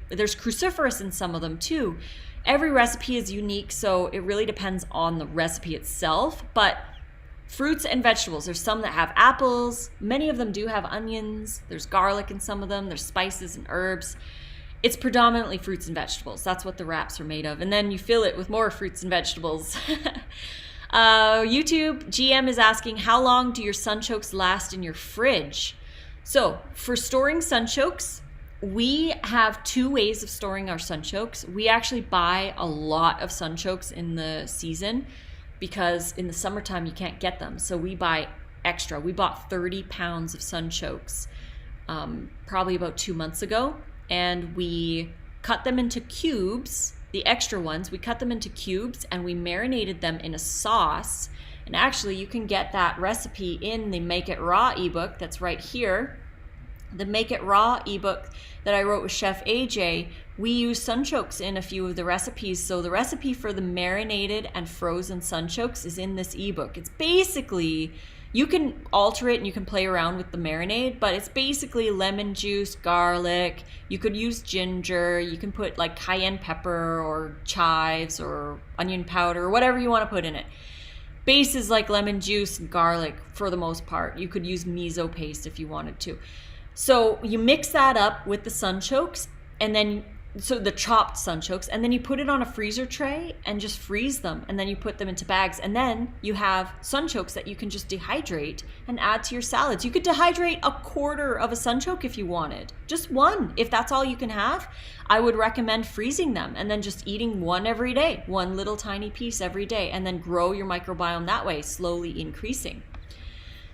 There's cruciferous in some of them too. Every recipe is unique, so it really depends on the recipe itself. But fruits and vegetables, there's some that have apples. Many of them do have onions. There's garlic in some of them. There's spices and herbs. It's predominantly fruits and vegetables. That's what the wraps are made of. And then you fill it with more fruits and vegetables. YouTube GM is asking, how long do your Sunchokes last in your fridge? So for storing Sunchokes, we have 2 ways of storing our Sunchokes. We actually buy a lot of Sunchokes in the season because in the summertime you can't get them. So we buy extra. We bought 30 pounds of Sunchokes probably about 2 months ago, and we cut them into cubes. The extra ones, we cut them into cubes and we marinated them in a sauce. And actually you can get that recipe in the Make It Raw ebook that's right here. The Make It Raw ebook that I wrote with Chef AJ, we use Sunchokes in a few of the recipes. So the recipe for the marinated and frozen Sunchokes is in this ebook. It's basically, you can alter it and you can play around with the marinade, but it's basically lemon juice, garlic. You could use ginger. You can put like cayenne pepper or chives or onion powder or whatever you want to put in it. Base is like lemon juice and garlic for the most part. You could use miso paste if you wanted to. So you mix that up with the Sunchokes, and then so the chopped Sunchokes, and then you put it on a freezer tray and just freeze them, and then you put them into bags, and then you have Sunchokes that you can just dehydrate and add to your salads. You could dehydrate a quarter of a Sunchoke if you wanted, just one. If that's all you can have, I would recommend freezing them and then just eating one every day, one little tiny piece every day, and then grow your microbiome that way, slowly increasing.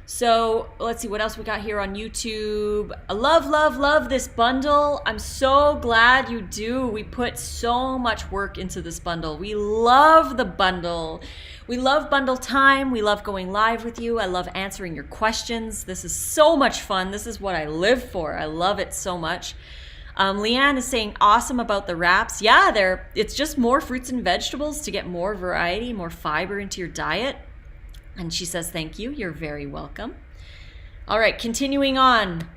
So let's see what else we got here on YouTube. I love this bundle. I'm so glad you do. We put so much work into this bundle. We love the bundle. We love bundle time. We love going live with you. I love answering your questions. This is so much fun. This is what I live for. I love it so much. Leanne is saying awesome about the wraps. Yeah, it's just more fruits and vegetables to get more variety, more fiber into your diet. And she says, thank you. You're very welcome. All right, continuing on.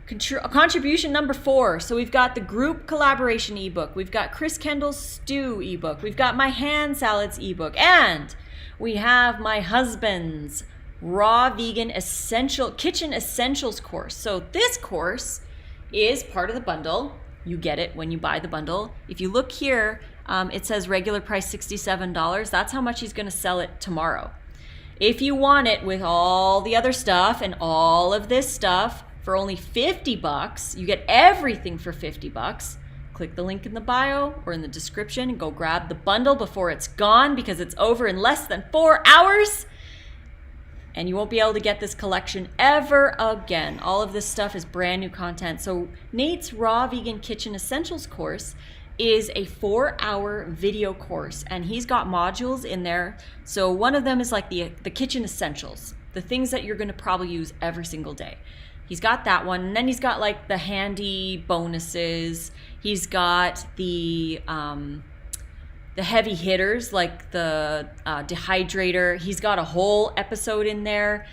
Contribution number 4. So we've got the group collaboration ebook. We've got Chris Kendall's stew ebook. We've got my hand salads ebook. And we have my husband's raw vegan kitchen essentials course. So this course is part of the bundle. You get it when you buy the bundle. If you look here, it says regular price $67. That's how much he's going to sell it tomorrow. If you want it with all the other stuff and all of this stuff for only $50, you get everything for $50. Click the link in the bio or in the description and go grab the bundle before it's gone, because it's over in less than 4 hours. And you won't be able to get this collection ever again. All of this stuff is brand new content. So Nate's Raw Vegan Kitchen Essentials course is a 4-hour video course, and he's got modules in there. So one of them is like the kitchen essentials, the things that you're going to probably use every single day. He's got that one, and then he's got like the handy bonuses. He's got the heavy hitters, like the dehydrator. He's got a whole episode in there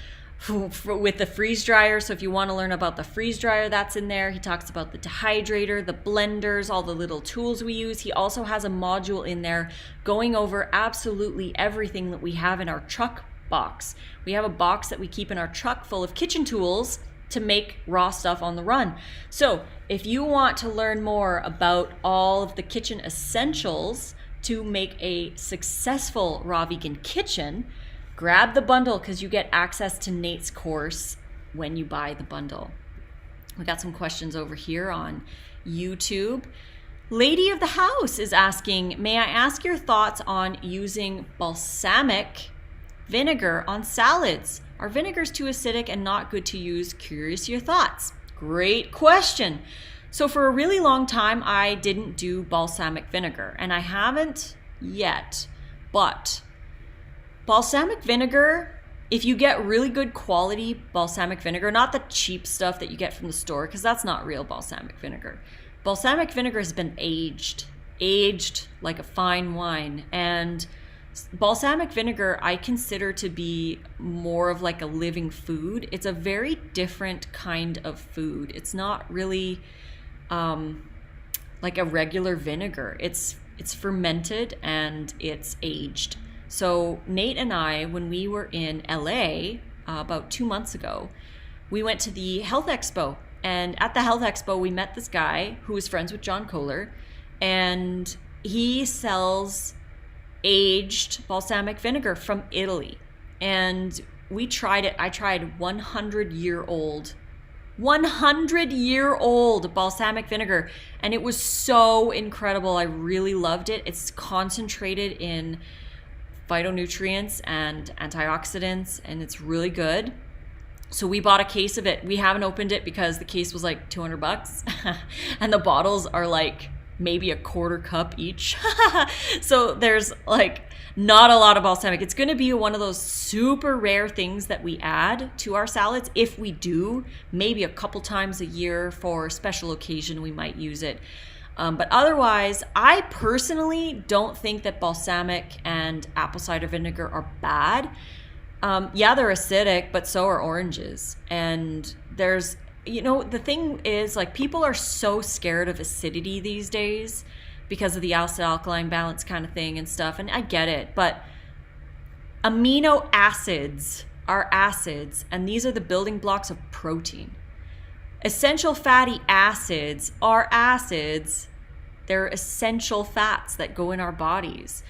with the freeze dryer. So if you want to learn about the freeze dryer, that's in there. He talks about the dehydrator, the blenders, all the little tools we use. He also has a module in there going over absolutely everything that we have in our truck box. We have a box that we keep in our truck full of kitchen tools to make raw stuff on the run. So if you want to learn more about all of the kitchen essentials to make a successful raw vegan kitchen, grab the bundle, because you get access to Nate's course when you buy the bundle. We got some questions over here on YouTube. Lady of the House is asking, may I ask your thoughts on using balsamic vinegar on salads? Are vinegars too acidic and not good to use? Curious your thoughts. Great question. So for a really long time, I didn't do balsamic vinegar, and I haven't yet, but balsamic vinegar, if you get really good quality balsamic vinegar, not the cheap stuff that you get from the store, because that's not real balsamic vinegar. Balsamic vinegar has been aged like a fine wine. And balsamic vinegar, I consider to be more of like a living food. It's a very different kind of food. It's not really like a regular vinegar. It's fermented and it's aged. So Nate and I, when we were in LA about 2 months ago, we went to the Health Expo. And at the Health Expo, we met this guy who was friends with John Kohler, and he sells aged balsamic vinegar from Italy. And we tried it. I tried 100-year-old balsamic vinegar, and it was so incredible. I really loved it. It's concentrated in phytonutrients and antioxidants, and it's really good. So we bought a case of it. We haven't opened it because the case was like $200 and the bottles are like maybe a quarter cup each. So there's like not a lot of balsamic. It's going to be one of those super rare things that we add to our salads. If we do, maybe a couple times a year for a special occasion, we might use it. But otherwise, I personally don't think that balsamic and apple cider vinegar are bad. Yeah, they're acidic, but so are oranges. And there's, the thing is, like, people are so scared of acidity these days because of the acid-alkaline balance kind of thing and stuff. And I get it, but amino acids are acids, and these are the building blocks of protein. Essential fatty acids are acids. They're essential fats that go in our bodies.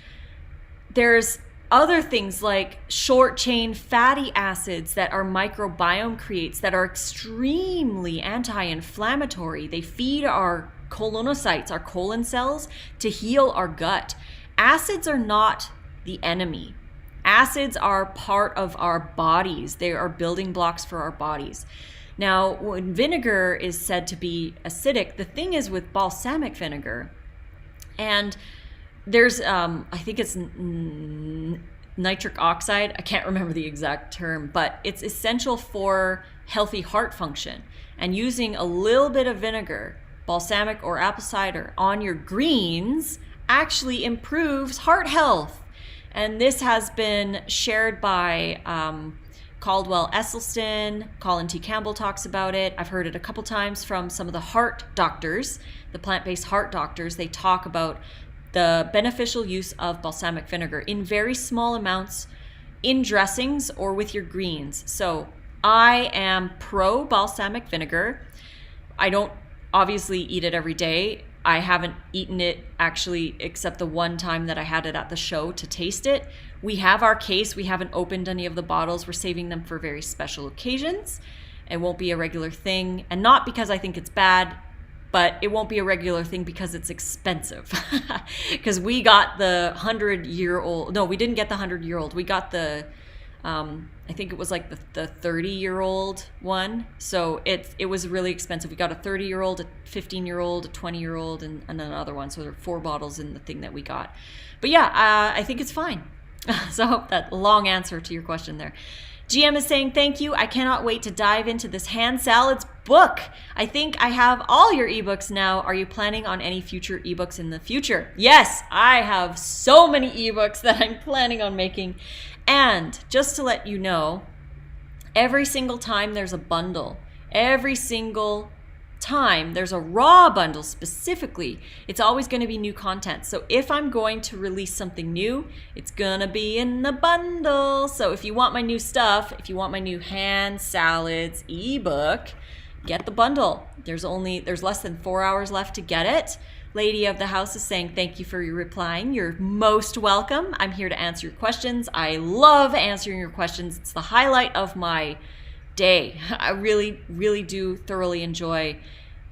There's other things like short chain fatty acids that our microbiome creates that are extremely anti-inflammatory. They feed our colonocytes, our colon cells, to heal our gut. Acids are not the enemy. Acids are part of our bodies. They are building blocks for our bodies. Now, when vinegar is said to be acidic, the thing is with balsamic vinegar, and there's, I think it's nitric oxide. I can't remember the exact term, but it's essential for healthy heart function. And using a little bit of vinegar, balsamic or apple cider, on your greens actually improves heart health. And this has been shared by Caldwell Esselstyn. Colin T. Campbell talks about it. I've heard it a couple times from some of the heart doctors, the plant-based heart doctors. They talk about the beneficial use of balsamic vinegar in very small amounts in dressings or with your greens. So I am pro balsamic vinegar. I don't obviously eat it every day. I haven't eaten it actually except the one time that I had it at the show to taste it. We have our case. We haven't opened any of the bottles. We're saving them for very special occasions. It won't be a regular thing. And not because I think it's bad, but it won't be a regular thing because it's expensive. Because we got the 100-year-old. No, we didn't get the 100-year-old. We got the, I think it was like the 30-year-old one. So it was really expensive. We got a 30-year-old, a 15-year-old, a 20-year-old, and another one. So there are 4 bottles in the thing that we got. But yeah, I think it's fine. So I hope that long answer to your question there. GM is saying, thank you. I cannot wait to dive into this hand salads book. I think I have all your ebooks now. Are you planning on any future ebooks in the future? Yes, I have so many ebooks that I'm planning on making. And just to let you know, every single time there's a bundle, every single time there's a raw bundle specifically, it's always going to be new content. So if I'm going to release something new, it's going to be in the bundle. So if you want my new stuff, if you want my new hand salads ebook, get the bundle. There's less than 4 hours left to get it. Lady of the house is saying, thank you for your replying. You're most welcome. I'm here to answer your questions. I love answering your questions. It's the highlight of my day. I really, really do thoroughly enjoy.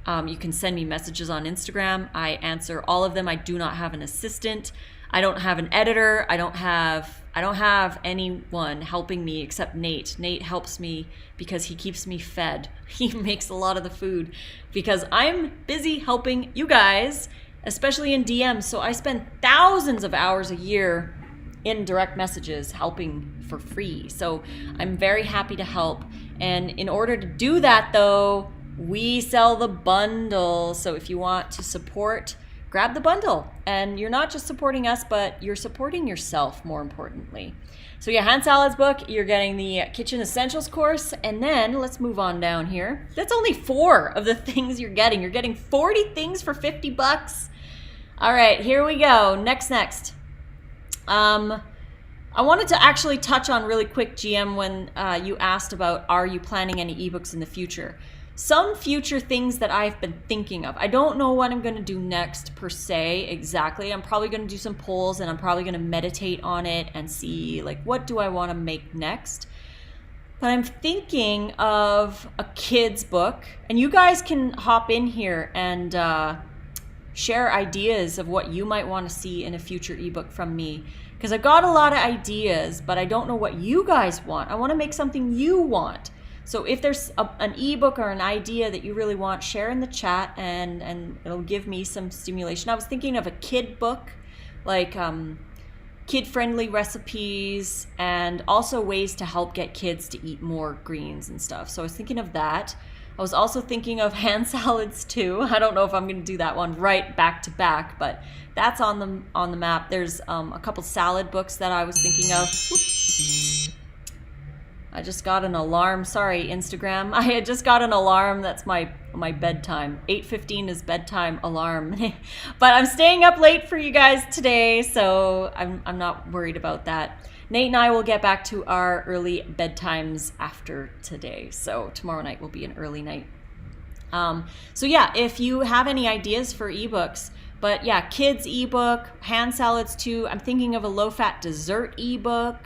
You can send me messages on Instagram. I answer all of them. I do not have an assistant. I don't have an editor. I don't have anyone helping me except Nate. Nate helps me because he keeps me fed. He makes a lot of the food because I'm busy helping you guys, especially in DMs. So I spend thousands of hours a year in direct messages helping for free. So I'm very happy to help. And in order to do that though, we sell the bundle. So if you want to support, grab the bundle. And you're not just supporting us, but you're supporting yourself more importantly. So yeah, hand salads book, you're getting the kitchen essentials course. And then let's move on down here. That's only 4 of the things you're getting. You're getting 40 things for $50. All right, here we go. Next. I wanted to actually touch on really quick, GM, when you asked about, are you planning any ebooks in the future? Some future things that I've been thinking of. I don't know what I'm going to do next per se exactly. I'm probably going to do some polls and I'm probably going to meditate on it and see like what do I want to make next. But I'm thinking of a kid's book, and you guys can hop in here and share ideas of what you might want to see in a future ebook from me. Because I got a lot of ideas, but I don't know what you guys want. I want to make something you want. So if there's an ebook or an idea that you really want, share in the chat and it'll give me some stimulation. I was thinking of a kid book, like kid-friendly recipes and also ways to help get kids to eat more greens and stuff. So I was thinking of that. I was also thinking of hand salads too. I don't know if I'm going to do that one right back to back, but that's on the map. There's a couple salad books that I was thinking of. I just got an alarm. Sorry, Instagram. I had just got an alarm. That's my bedtime. 8:15 is bedtime alarm. But I'm staying up late for you guys today, so I'm not worried about that. Nate and I will get back to our early bedtimes after today. So tomorrow night will be an early night. So yeah, if you have any ideas for ebooks, but yeah, kids ebook, hand salads too. I'm thinking of a low-fat dessert ebook.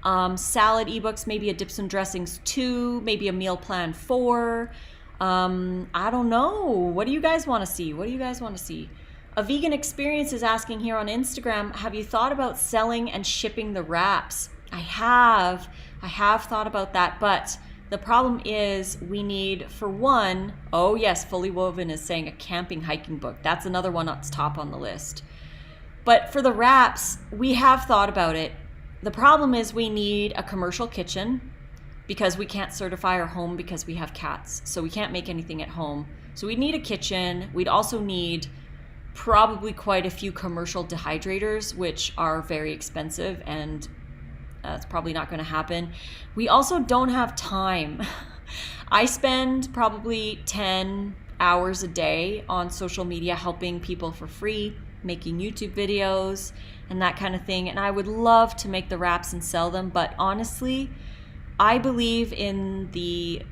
Salad ebooks, maybe a dips and dressings 2, maybe a meal plan 4. I don't know. What do you guys want to see? A Vegan Experience is asking here on Instagram, have you thought about selling and shipping the wraps? I have thought about that, but the problem is we need, for one, oh yes, Fully Woven is saying a camping hiking book. That's another one that's top on the list. But for the wraps, we have thought about it. The problem is we need a commercial kitchen because we can't certify our home because we have cats. So we can't make anything at home. So we need a kitchen. We'd also need probably quite a few commercial dehydrators, which are very expensive, and it's probably not going to happen. We also don't have time. I spend probably 10 hours a day on social media helping people for free, making YouTube videos and that kind of thing. And I would love to make the wraps and sell them, but honestly, I believe in the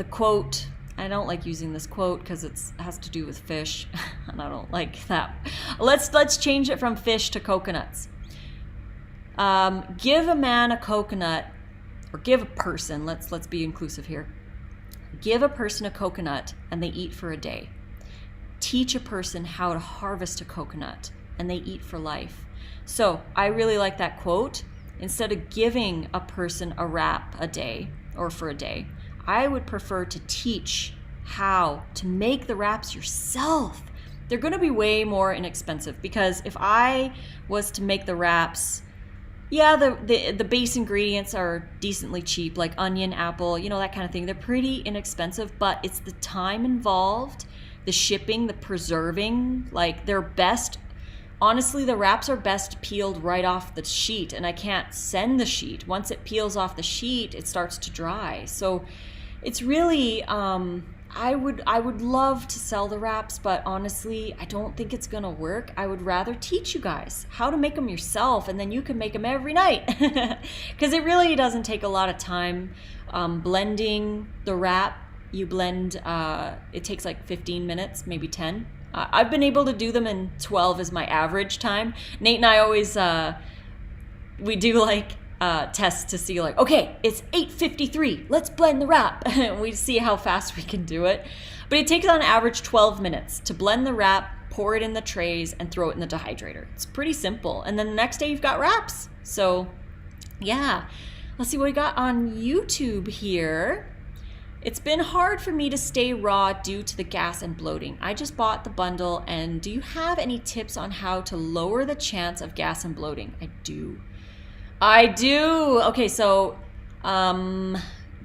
quote. I don't like using this quote because it has to do with fish, and I don't like that. Let's change it from fish to coconuts. Give a man a coconut, or give a person, let's be inclusive here. Give a person a coconut and they eat for a day. Teach a person how to harvest a coconut and they eat for life. So I really like that quote. Instead of giving a person a wrap a day or for a day, I would prefer to teach how to make the wraps yourself. They're going to be way more inexpensive, because if I was to make the wraps, yeah, the base ingredients are decently cheap, like onion, apple, that kind of thing. They're pretty inexpensive, but it's the time involved, the shipping, the preserving, like they're best. Honestly, the wraps are best peeled right off the sheet, and I can't send the sheet. Once it peels off the sheet, it starts to dry. So it's really, I would love to sell the wraps, but honestly, I don't think it's gonna work. I would rather teach you guys how to make them yourself, and then you can make them every night. Because it really doesn't take a lot of time. Blending the wrap, you blend, it takes like 15 minutes, maybe 10. I've been able to do them in 12 is my average time. Nate and I always, we do like tests to see like, okay, it's 8:53, let's blend the wrap. We see how fast we can do it. But it takes on average 12 minutes to blend the wrap, pour it in the trays, and throw it in the dehydrator. It's pretty simple. And then the next day you've got wraps. So yeah, let's see what we got on YouTube here. It's been hard for me to stay raw due to the gas and bloating. I just bought the bundle, and do you have any tips on how to lower the chance of gas and bloating? I do. Okay, so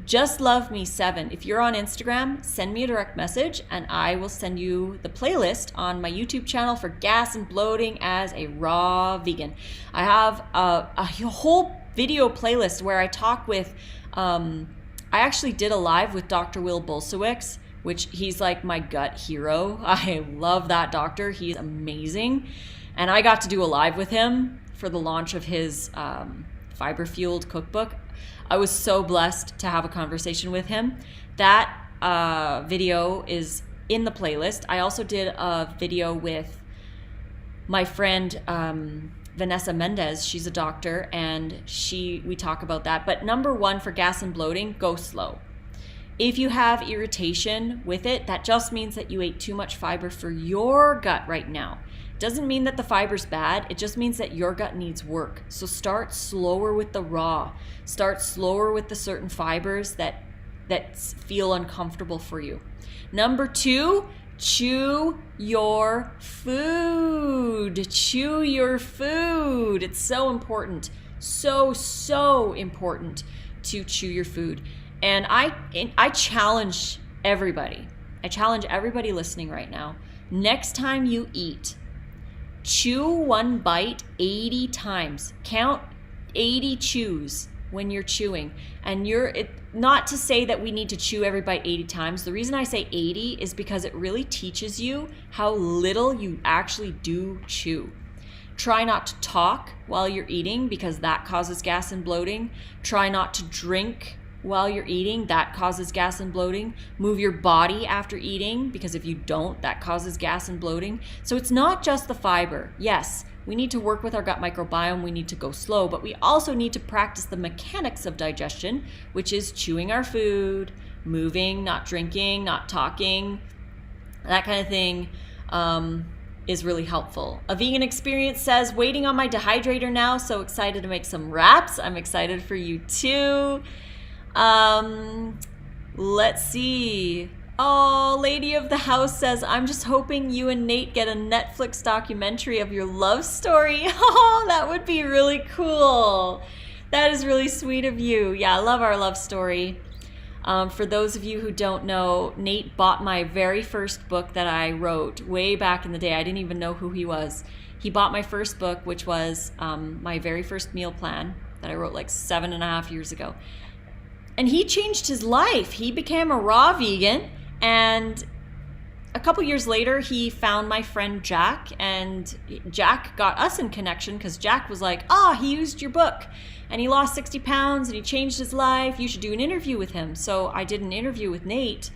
Just Love Me 7. If you're on Instagram, send me a direct message and I will send you the playlist on my YouTube channel for gas and bloating as a raw vegan. I have a whole video playlist where I talk with, I actually did a live with Dr. Will Bolsewicz, which he's like my gut hero. I love that doctor. He's amazing. And I got to do a live with him for the launch of his fiber-fueled cookbook. I was so blessed to have a conversation with him. That video is in the playlist. I also did a video with my friend Vanessa Mendez. She's a doctor, and we talk about that. But number one for gas and bloating, go slow. If you have irritation with it, that just means that you ate too much fiber for your gut right now. Doesn't mean that the fiber's bad. It just means that your gut needs work. So start slower with the raw. Start slower with the certain fibers that feel uncomfortable for you. Number two, chew your food. Chew your food. It's so important. So important to chew your food. And I challenge everybody. I challenge everybody listening right now. Next time you eat, chew one bite 80 times. Count 80 chews when you're chewing. And not to say that we need to chew every bite 80 times. The reason I say 80 is because it really teaches you how little you actually do chew. Try not to talk while you're eating, because that causes gas and bloating. Try not to drink while you're eating. That causes gas and bloating. Move your body after eating, because if you don't, that causes gas and bloating. So it's not just the fiber. Yes, we need to work with our gut microbiome. We need to go slow, but we also need to practice the mechanics of digestion, which is chewing our food, moving, not drinking, not talking, that kind of thing. is really helpful. A Vegan Experience says, waiting on my dehydrator now, so excited to make some wraps. I'm excited for you too. Let's see. Oh, Lady of the House says, I'm just hoping you and Nate get a Netflix documentary of your love story. Oh, that would be really cool. That is really sweet of you. Yeah, I love our love story. For those of you who don't know, Nate bought my very first book that I wrote way back in the day. I didn't even know who he was. He bought my first book, which was my very first meal plan that I wrote like 7.5 years ago. And he changed his life. He became a raw vegan. And a couple years later, he found my friend Jack. And Jack got us in connection because Jack was like, he used your book. And he lost 60 pounds and he changed his life. You should do an interview with him. So I did an interview with Nate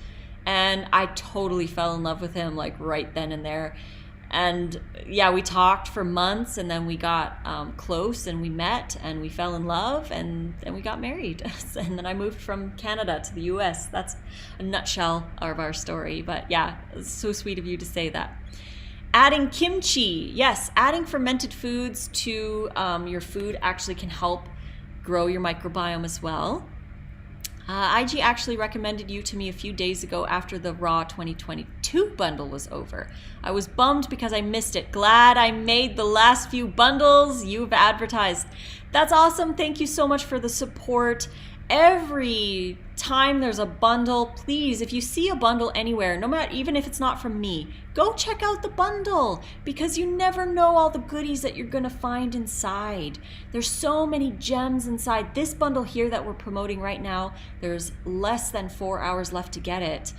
and I totally fell in love with him like right then and there. And yeah, we talked for months and then we got close and we met and we fell in love and then we got married. And then I moved from Canada to the US. That's a nutshell of our story. But yeah, it's so sweet of you to say that. Adding kimchi. Yes, adding fermented foods to your food actually can help grow your microbiome as well. IG actually recommended you to me a few days ago after the Raw 2022 bundle was over. I was bummed because I missed it. Glad I made the last few bundles you've advertised. That's awesome. Thank you so much for the support. Every time there's a bundle, please, if you see a bundle anywhere, no matter, even if it's not from me, go check out the bundle because you never know all the goodies that you're going to find inside. There's so many gems inside. This bundle here that we're promoting right now, there's less than 4 hours left to get it.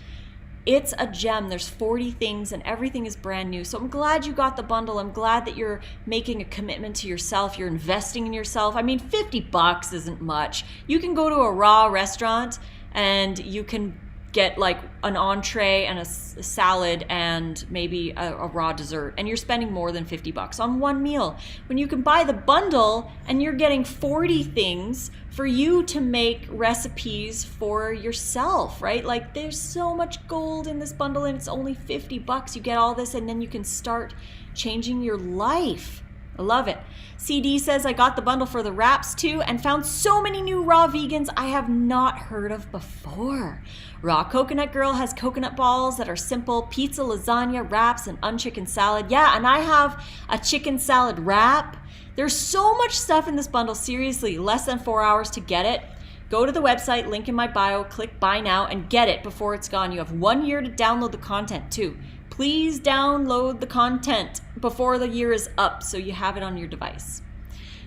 It's a gem. There's 40 things and everything is brand new. So I'm glad you got the bundle. I'm glad that you're making a commitment to yourself. You're investing in yourself. I mean, $50 isn't much. You can go to a raw restaurant and you can get like an entree and a salad and maybe a raw dessert, and you're spending more than $50 on one meal. When you can buy the bundle and you're getting 40 things for you to make recipes for yourself, right? Like there's so much gold in this bundle and it's only $50. You get all this and then you can start changing your life. I love it. CD says, I got the bundle for the wraps too and found so many new raw vegans I have not heard of before. Raw Coconut Girl has coconut balls that are simple, pizza, lasagna, wraps, and unchicken salad. Yeah, and I have a chicken salad wrap. There's so much stuff in this bundle, seriously, less than 4 hours to get it. Go to the website, link in my bio, click buy now, and get it before it's gone. You have 1 year to download the content too. Please download the content before the year is up so you have it on your device.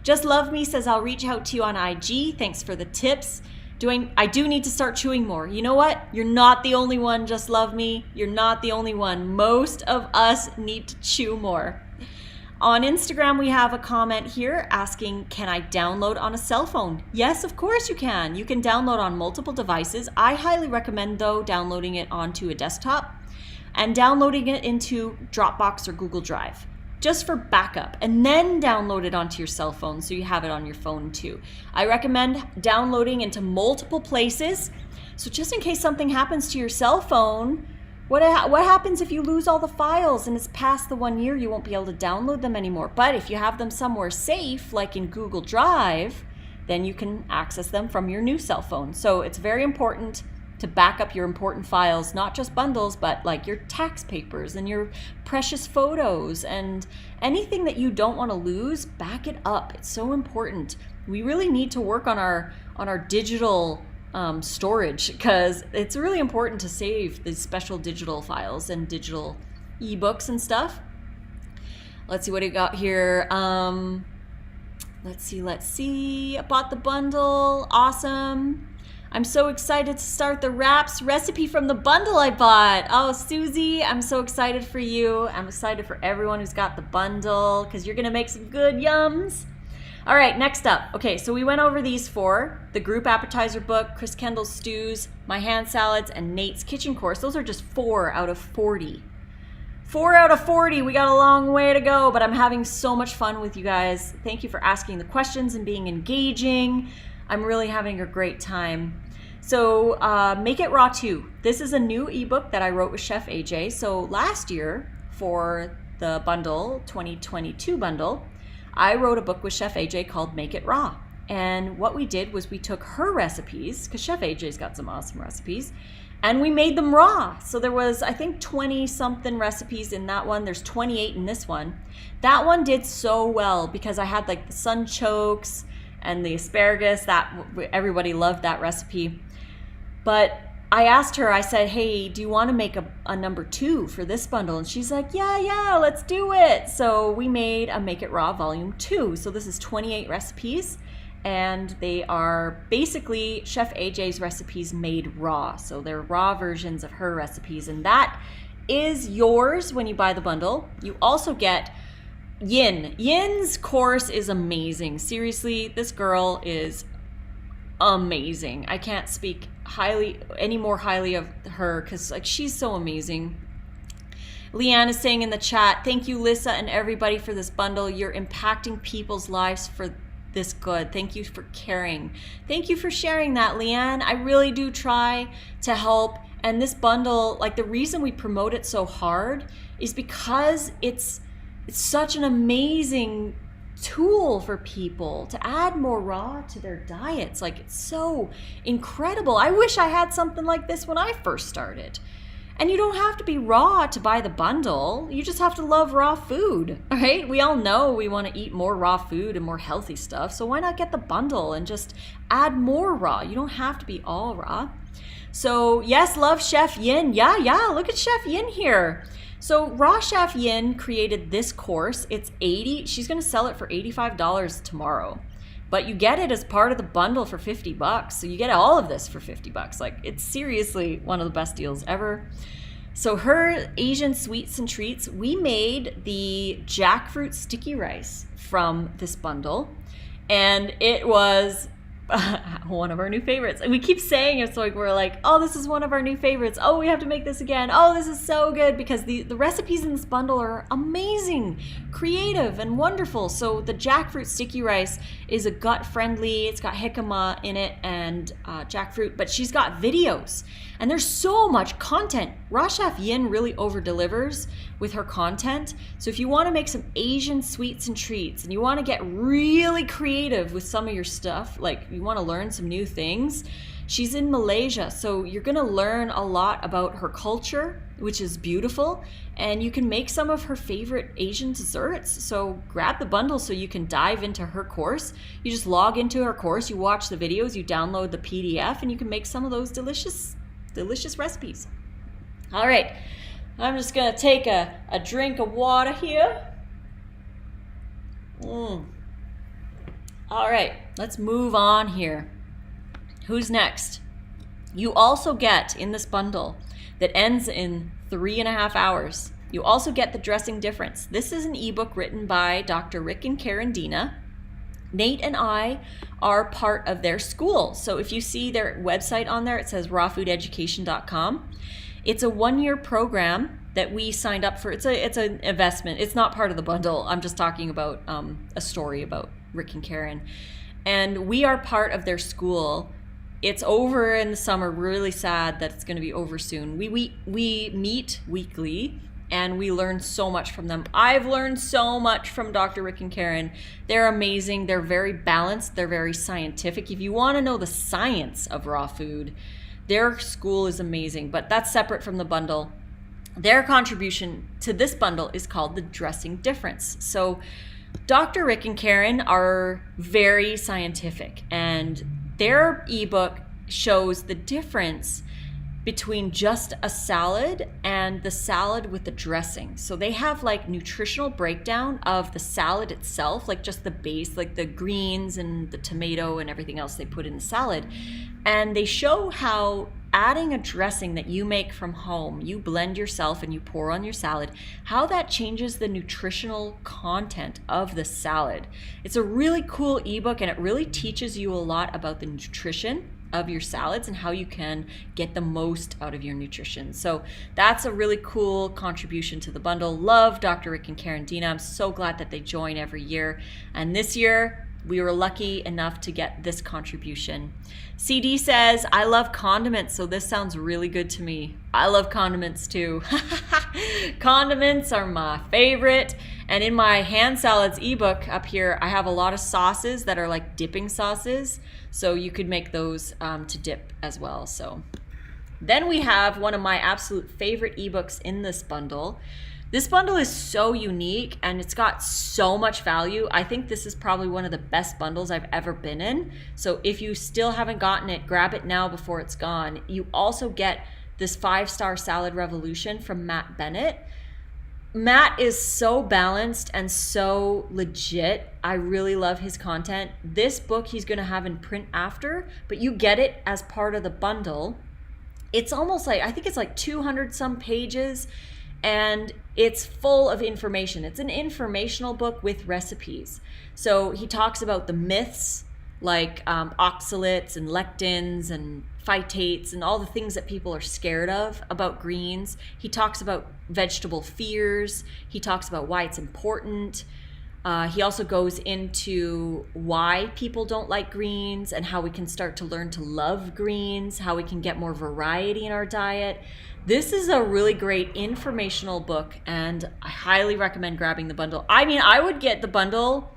Just Love Me says, I'll reach out to you on IG. Thanks for the tips. I do need to start chewing more. You know what? You're not the only one, Just Love Me. You're not the only one. Most of us need to chew more. On Instagram, we have a comment here asking, can I download on a cell phone? Yes, of course you can. You can download on multiple devices. I highly recommend, though, downloading it onto a desktop and downloading it into Dropbox or Google Drive, just for backup, and then download it onto your cell phone so you have it on your phone too. I recommend downloading into multiple places, so just in case something happens to your cell phone, what happens if you lose all the files and it's past the 1 year, you won't be able to download them anymore. But if you have them somewhere safe, like in Google Drive, then you can access them from your new cell phone. So it's very important to back up your important files, not just bundles, but like your tax papers and your precious photos and anything that you don't want to lose, back it up. It's so important. We really need to work on our digital storage because it's really important to save these special digital files and digital ebooks and stuff. Let's see what we got here. Let's see. I bought the bundle. Awesome. I'm so excited to start the wraps recipe from the bundle I bought. Oh, Susie, I'm so excited for you. I'm excited for everyone who's got the bundle because you're going to make some good yums. All right, next up. Okay, so we went over these four: the group appetizer book, Chris Kendall's stews, my hand salads, and Nate's kitchen course. Those are just 4 out of 40. 4 out of 40. We got a long way to go, but I'm having so much fun with you guys. Thank you for asking the questions and being engaging. I'm really having a great time. So Make It Raw 2. This is a new ebook that I wrote with Chef AJ. So last year, for the bundle, 2022 bundle, I wrote a book with Chef AJ called Make It Raw. And what we did was we took her recipes, because Chef AJ's got some awesome recipes, and we made them raw. So there was, I think, 20 something recipes in that one. There's 28 in this one. That one did so well because I had like the sunchokes and the asparagus. That everybody loved that recipe. But I asked her, I said, hey, do you want to make a number 2 for this bundle? And she's like, yeah, let's do it. So we made a Make It Raw Volume 2. So this is 28 recipes. And they are basically Chef AJ's recipes made raw. So they're raw versions of her recipes. And that is yours when you buy the bundle. You also get Yin. Yin's course is amazing. Seriously, this girl is amazing. I can't speak any more highly of her because like she's so amazing. Leanne is saying in the chat, thank you, Lissa, and everybody for this bundle. You're impacting people's lives for this good. Thank you for caring. Thank you for sharing that, Leanne. I really do try to help. And this bundle, like the reason we promote it so hard is because it's such an amazing tool for people to add more raw to their diets. Like it's so incredible. I wish I had something like this when I first started. And you don't have to be raw to buy the bundle. You just have to love raw food, all right? We all know we want to eat more raw food and more healthy stuff. So why not get the bundle and just add more raw? You don't have to be all raw. So yes, love Chef Yin. Yeah, look at Chef Yin here. So Raw Chef Yin created this course. It's she's going to sell it for $85 tomorrow. But you get it as part of the bundle for $50. So you get all of this for $50. Like it's seriously one of the best deals ever. So her Asian sweets and treats, we made the jackfruit sticky rice from this bundle. And it was one of our new favorites. And we keep saying it, so like we're like, oh, this is one of our new favorites. Oh, we have to make this again. Oh, this is so good because the recipes in this bundle are amazing, creative, and wonderful. So the jackfruit sticky rice is a gut-friendly. It's got jicama in it and jackfruit, but she's got videos. And there's so much content. Raw Chef Yin really over-delivers with her content. So if you want to make some Asian sweets and treats and you want to get really creative with some of your stuff, like you want to learn some new things, she's in Malaysia. So you're going to learn a lot about her culture, which is beautiful. And you can make some of her favorite Asian desserts. So grab the bundle so you can dive into her course. You just log into her course, you watch the videos, you download the PDF, and you can make some of those delicious recipes. All right, I'm just gonna take a drink of water here. All right, let's move on here. Who's next? You also get in this bundle that ends in 3.5 hours. You also get the dressing difference. This is an ebook written by Dr. Rick and Karen Dina. Nate and I are part of their school. So if you see their website on there, it says rawfoodeducation.com. It's a 1-year program that we signed up for. It's an investment. It's not part of the bundle. I'm just talking about a story about Rick and Karen. And we are part of their school. It's over in the summer. Really sad that it's going to be over soon. We meet weekly. And we learn so much from them. I've learned so much from Dr. Rick and Karen. They're amazing. They're very balanced. They're very scientific. If you want to know the science of raw food, their school is amazing. But that's separate from the bundle. Their contribution to this bundle is called the dressing difference. So Dr. Rick and Karen are very scientific. And their ebook shows the difference between just a salad and the salad with the dressing. So they have like nutritional breakdown of the salad itself, like just the base, like the greens and the tomato and everything else they put in the salad. And they show how adding a dressing that you make from home, you blend yourself and you pour on your salad, how that changes the nutritional content of the salad. It's a really cool ebook and it really teaches you a lot about the nutrition of your salads and how you can get the most out of your nutrition. So that's a really cool contribution to the bundle. Love Dr. Rick and Karen Dina. I'm so glad that they join every year. And this year, we were lucky enough to get this contribution. CD says, I love condiments, so this sounds really good to me. I love condiments too. Condiments are my favorite. And in my hand salads ebook up here, I have a lot of sauces that are like dipping sauces. So you could make those to dip as well. So then we have one of my absolute favorite ebooks in this bundle. This bundle is so unique and it's got so much value. I think this is probably one of the best bundles I've ever been in. So if you still haven't gotten it, grab it now before it's gone. You also get this 5-star salad revolution from Matt Bennett. Matt is so balanced and so legit. I really love his content. This book he's going to have in print after, but you get it as part of the bundle. It's almost like, I think it's like 200 some pages. And it's full of information. It's an informational book with recipes. So he talks about the myths like oxalates and lectins and phytates and all the things that people are scared of about greens. He talks about vegetable fears. He talks about why it's important. He also goes into why people don't like greens and how we can start to learn to love greens, how we can get more variety in our diet. This is a really great informational book, and I highly recommend grabbing the bundle. I mean, I would get the bundle.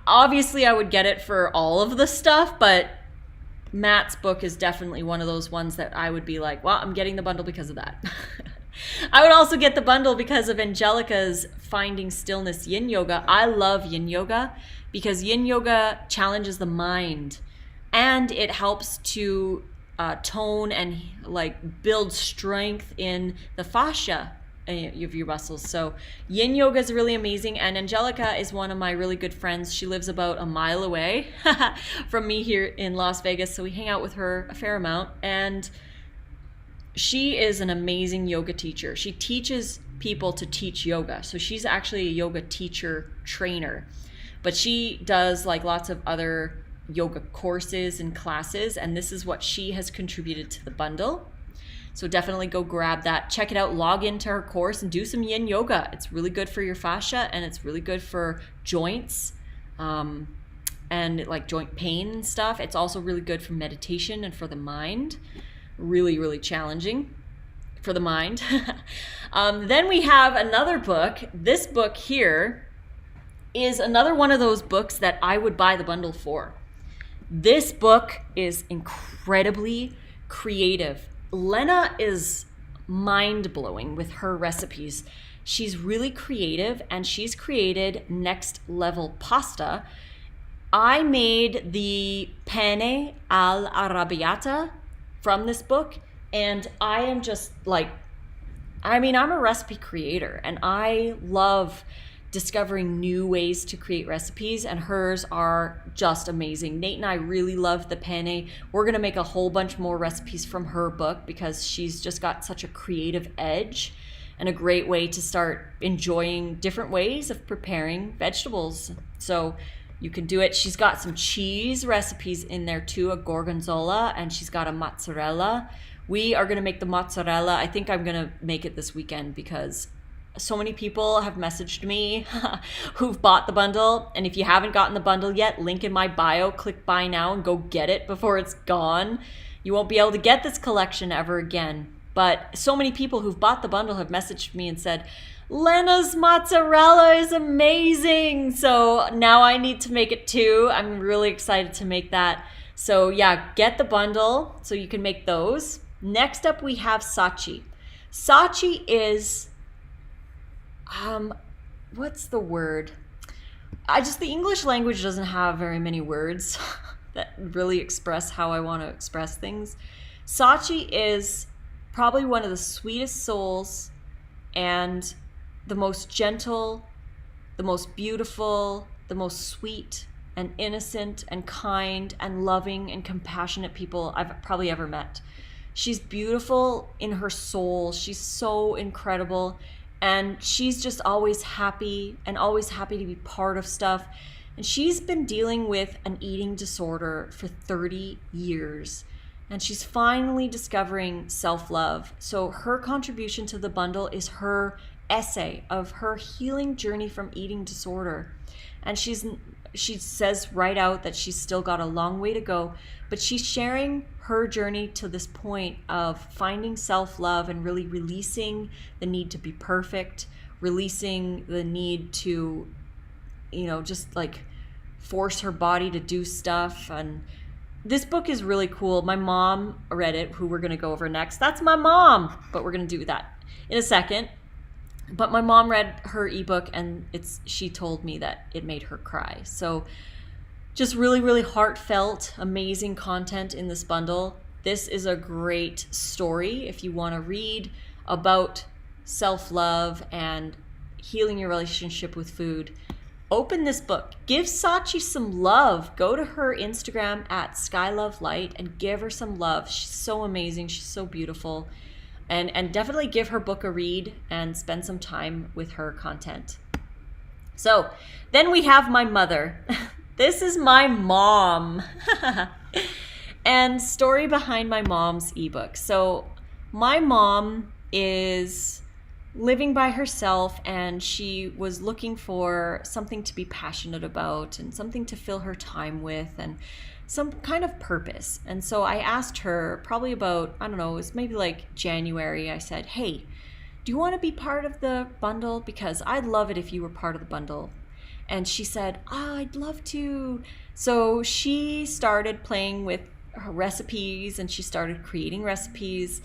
Obviously, I would get it for all of the stuff, but Matt's book is definitely one of those ones that I would be like, well, I'm getting the bundle because of that. I would also get the bundle because of Angelica's Finding Stillness Yin Yoga. I love Yin Yoga because Yin Yoga challenges the mind, and it helps to tone and like build strength in the fascia of your muscles. So Yin Yoga is really amazing, and Angelica is one of my really good friends. She lives about a mile away from me here in Las Vegas, so we hang out with her a fair amount, and she is an amazing yoga teacher. She teaches people to teach yoga, so she's actually a yoga teacher trainer, but she does like lots of other yoga courses and classes, and this is what she has contributed to the bundle. So definitely go grab that, check it out, log into her course and do some yin yoga. It's really good for your fascia, and it's really good for joints and like joint pain and stuff. It's also really good for meditation and for the mind. Really challenging for the mind. Then we have another book. This book here is another one of those books that I would buy the bundle for. This book is incredibly creative. Lena is mind-blowing with her recipes. She's really creative, and she's created next level pasta. I made the penne all'arrabbiata from this book, and I am just like, I'm a recipe creator, and I love discovering new ways to create recipes, and hers are just amazing. Nate and I really love the penne. We're gonna make a whole bunch more recipes from her book because she's just got such a creative edge and a great way to start enjoying different ways of preparing vegetables. So you can do it. She's got some cheese recipes in there too, a gorgonzola, and she's got a mozzarella. We are gonna make the mozzarella. I think I'm gonna make it this weekend because so many people have messaged me who've bought the bundle, and if you haven't gotten the bundle yet, link in my bio, click buy now and go get it before it's gone. You won't be able to get this collection ever again. But so many people who've bought the bundle have messaged me and said, Lena's mozzarella is amazing. So now I need to make it too. I'm really excited to make that. So yeah, get the bundle so you can make those. Next up we have Sachi. Sachi is what's the word? The English language doesn't have very many words that really express how I want to express things. Sachi is probably one of the sweetest souls and the most gentle, the most beautiful, the most sweet and innocent and kind and loving and compassionate people I've probably ever met. She's beautiful in her soul. She's so incredible. And she's just always happy and always happy to be part of stuff. And she's been dealing with an eating disorder for 30 years. And she's finally discovering self-love. So her contribution to the bundle is her essay of her healing journey from eating disorder. And she says right out that she's still got a long way to go, but she's sharing her journey to this point of finding self-love and really releasing the need to be perfect, releasing the need to, just like force her body to do stuff. And this book is really cool. My mom read it, who we're going to go over next. That's my mom, but we're going to do that in a second. But my mom read her ebook, and she told me that it made her cry. So just really, really heartfelt, amazing content in this bundle. This is a great story if you want to read about self-love and healing your relationship with food. Open this book. Give Sachi some love. Go to her Instagram at SkyLoveLight and give her some love. She's so amazing. She's so beautiful. And definitely give her book a read and spend some time with her content. So then we have my mother. This is my mom. And story behind my mom's ebook. So my mom is living by herself, and she was looking for something to be passionate about and something to fill her time with and some kind of purpose. And so I asked her probably about, I don't know, it was maybe like January. I said, hey, do you want to be part of the bundle? Because I'd love it if you were part of the bundle. And she said, I'd love to. So she started playing with her recipes, and she started creating recipes,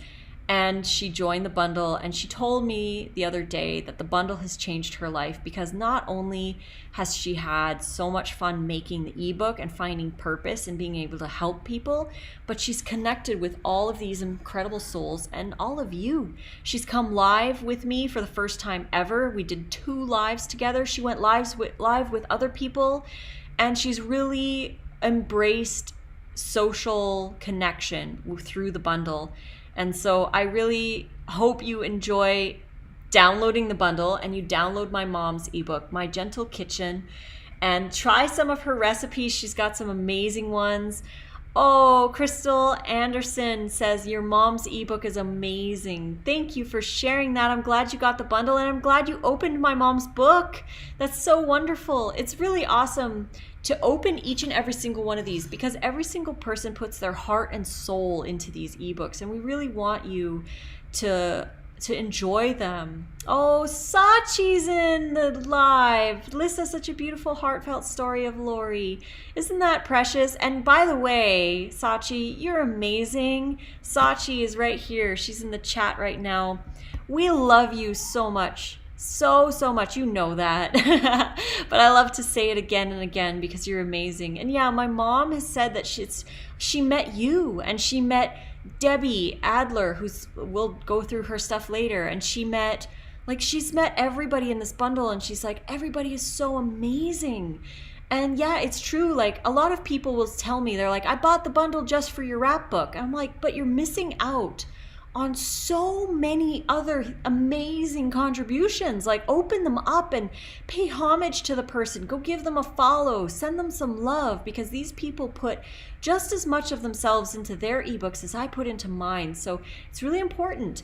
and she joined the bundle. And she told me the other day that the bundle has changed her life, because not only has she had so much fun making the ebook and finding purpose and being able to help people, but she's connected with all of these incredible souls and all of you. She's come live with me for the first time ever. We did 2 lives together. She went live with other people, and she's really embraced social connection through the bundle. And so I really hope you enjoy downloading the bundle, and you download my mom's ebook, My Gentle Kitchen, and try some of her recipes. She's got some amazing ones. Oh, Crystal Anderson says your mom's ebook is amazing. Thank you for sharing that. I'm glad you got the bundle, and I'm glad you opened my mom's book. That's so wonderful. It's really awesome to open each and every single one of these, because every single person puts their heart and soul into these ebooks, and we really want you to enjoy them. Oh, Sachi's in the live. Lissa, such a beautiful, heartfelt story of Lori. Isn't that precious? And by the way, Sachi, you're amazing. Sachi is right here. She's in the chat right now. We love you so much. So much. You know that. But I love to say it again and again because you're amazing. And yeah, my mom has said that she met you, and she met Debbie Adler, we'll go through her stuff later, and she's met everybody in this bundle, and she's like, everybody is so amazing. And yeah, it's true. Like, a lot of people will tell me, they're like, I bought the bundle just for your rap book. And I'm like, but you're missing out on so many other amazing contributions. Like, open them up and pay homage to the person. Go give them a follow, send them some love, because these people put just as much of themselves into their ebooks as I put into mine. So it's really important.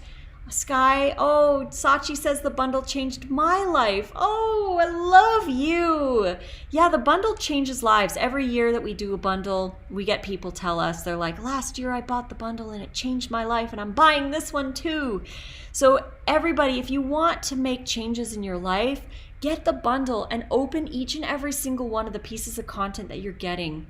Sky, oh, Sachi says the bundle changed my life. Oh, I love you. Yeah, the bundle changes lives. Every year that we do a bundle, we get people tell us, they're like, last year I bought the bundle and it changed my life, and I'm buying this one too. So everybody, if you want to make changes in your life, get the bundle and open each and every single one of the pieces of content that you're getting.